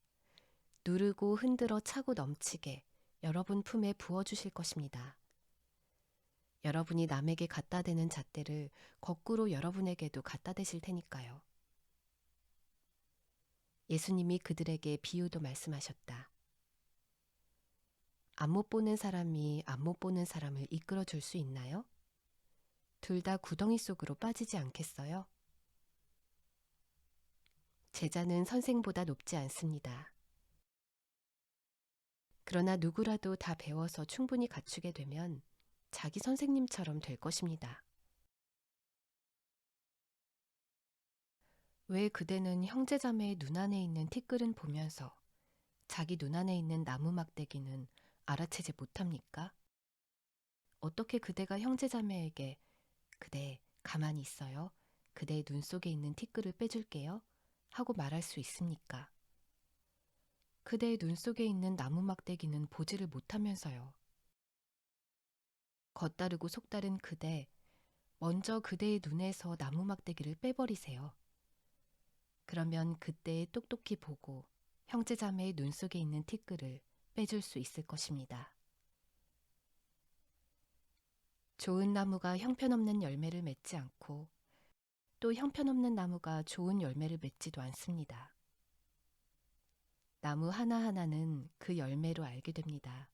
누르고 흔들어 차고 넘치게 여러분 품에 부어 주실 것입니다. 여러분이 남에게 갖다 대는 잣대를 거꾸로 여러분에게도 갖다 대실 테니까요. 예수님이 그들에게 비유도 말씀하셨다. 안못 보는 사람이 안못 보는 사람을 이끌어 줄 수 있나요? 둘 다 구덩이 속으로 빠지지 않겠어요? 제자는 선생보다 높지 않습니다. 그러나 누구라도 다 배워서 충분히 갖추게 되면 자기 선생님처럼 될 것입니다. 왜 그대는 형제자매의 눈 안에 있는 티끌은 보면서 자기 눈 안에 있는 나무 막대기는 알아채지 못합니까? 어떻게 그대가 형제자매에게 그대 가만히 있어요. 그대의 눈 속에 있는 티끌을 빼줄게요. 하고 말할 수 있습니까? 그대의 눈 속에 있는 나무 막대기는 보지를 못하면서요. 겉다르고 속다른 그대, 먼저 그대의 눈에서 나무 막대기를 빼버리세요. 그러면 그때 똑똑히 보고 형제자매의 눈 속에 있는 티끌을 빼줄 수 있을 것입니다. 좋은 나무가 형편없는 열매를 맺지 않고 또 형편없는 나무가 좋은 열매를 맺지도 않습니다. 나무 하나하나는 그 열매로 알게 됩니다.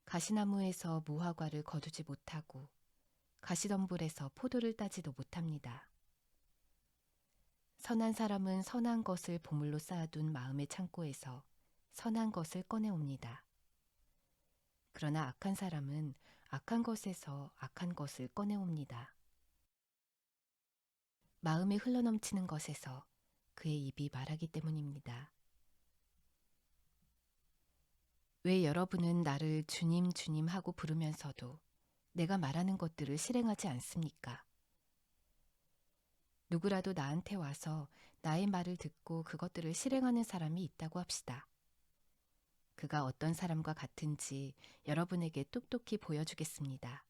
가시나무에서 무화과를 거두지 못하고 가시덤불에서 포도를 따지도 못합니다. 선한 사람은 선한 것을 보물로 쌓아둔 마음의 창고에서 선한 것을 꺼내옵니다. 그러나 악한 사람은 악한 것에서 악한 것을 꺼내옵니다. 마음에 흘러넘치는 것에서 그의 입이 말하기 때문입니다. 왜 여러분은 나를 주님 주님 하고 부르면서도 내가 말하는 것들을 실행하지 않습니까? 누구라도 나한테 와서 나의 말을 듣고 그것들을 실행하는 사람이 있다고 합시다. 그가 어떤 사람과 같은지 여러분에게 똑똑히 보여주겠습니다.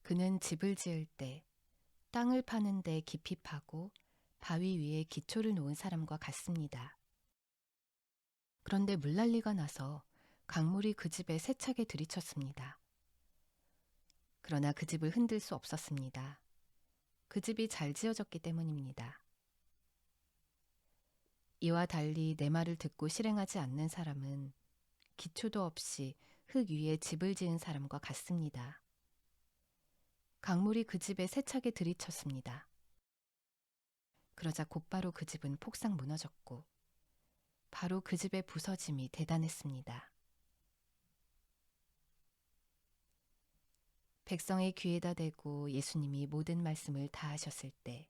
그는 집을 지을 때 땅을 파는데 깊이 파고 바위 위에 기초를 놓은 사람과 같습니다. 그런데 물난리가 나서 강물이 그 집에 세차게 들이쳤습니다. 그러나 그 집을 흔들 수 없었습니다. 그 집이 잘 지어졌기 때문입니다. 이와 달리 내 말을 듣고 실행하지 않는 사람은 기초도 없이 흙 위에 집을 지은 사람과 같습니다. 강물이 그 집에 세차게 들이쳤습니다. 그러자 곧바로 그 집은 폭삭 무너졌고 바로 그 집의 부서짐이 대단했습니다. 백성의 귀에다 대고 예수님이 모든 말씀을 다 하셨을 때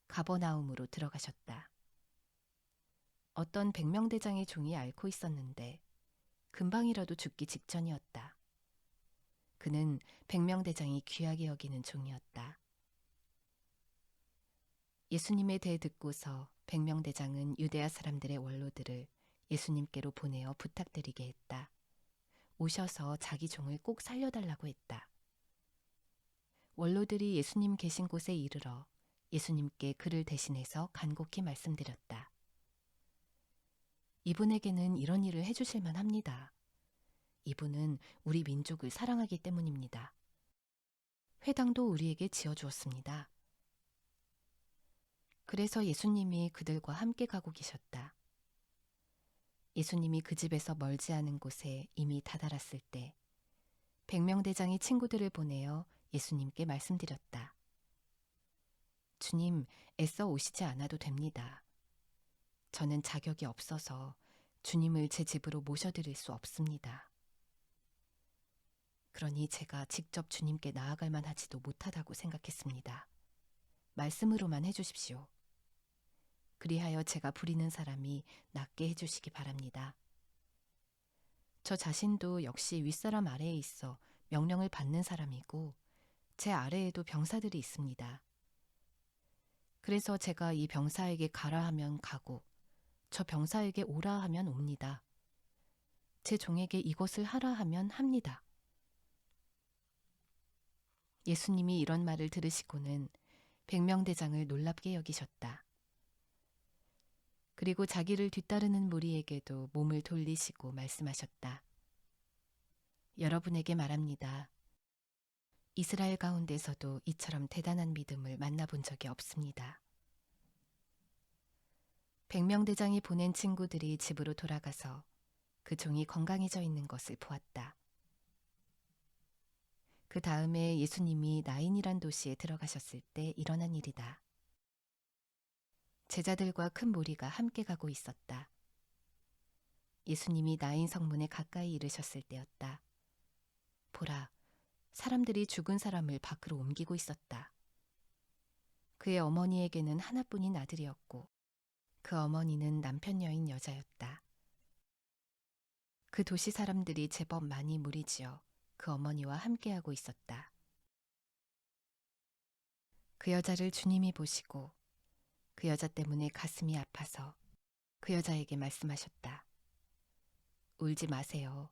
가버나움으로 들어가셨다. 어떤 백명대장의 종이 앓고 있었는데 금방이라도 죽기 직전이었다. 그는 백명대장이 귀하게 여기는 종이었다. 예수님의 대 듣고서 백명대장은 유대아 사람들의 원로들을 예수님께로 보내어 부탁드리게 했다. 오셔서 자기 종을 꼭 살려달라고 했다. 원로들이 예수님 계신 곳에 이르러 예수님께 그를 대신해서 간곡히 말씀드렸다. 이분에게는 이런 일을 해주실 만합니다. 이분은 우리 민족을 사랑하기 때문입니다. 회당도 우리에게 지어주었습니다. 그래서 예수님이 그들과 함께 가고 계셨다. 예수님이 그 집에서 멀지 않은 곳에 이미 다다랐을 때 백명대장이 친구들을 보내어 예수님께 말씀드렸다. 주님, 애써 오시지 않아도 됩니다. 저는 자격이 없어서 주님을 제 집으로 모셔드릴 수 없습니다. 그러니 제가 직접 주님께 나아갈 만하지도 못하다고 생각했습니다. 말씀으로만 해주십시오. 그리하여 제가 부리는 사람이 낫게 해주시기 바랍니다. 저 자신도 역시 윗사람 아래에 있어 명령을 받는 사람이고 제 아래에도 병사들이 있습니다. 그래서 제가 이 병사에게 가라 하면 가고 저 병사에게 오라 하면 옵니다. 제 종에게 이것을 하라 하면 합니다. 예수님이 이런 말을 들으시고는 백명대장을 놀랍게 여기셨다. 그리고 자기를 뒤따르는 무리에게도 몸을 돌리시고 말씀하셨다. 여러분에게 말합니다. 이스라엘 가운데서도 이처럼 대단한 믿음을 만나본 적이 없습니다. 백명대장이 보낸 친구들이 집으로 돌아가서 그 종이 건강해져 있는 것을 보았다. 그 다음에 예수님이 나인이란 도시에 들어가셨을 때 일어난 일이다. 제자들과 큰 무리가 함께 가고 있었다. 예수님이 나인 성문에 가까이 이르셨을 때였다. 보라, 사람들이 죽은 사람을 밖으로 옮기고 있었다. 그의 어머니에게는 하나뿐인 아들이었고 그 어머니는 남편 여인 여자였다. 그 도시 사람들이 제법 많이 무리지어 그 어머니와 함께하고 있었다. 그 여자를 주님이 보시고 그 여자 때문에 가슴이 아파서 그 여자에게 말씀하셨다. 울지 마세요.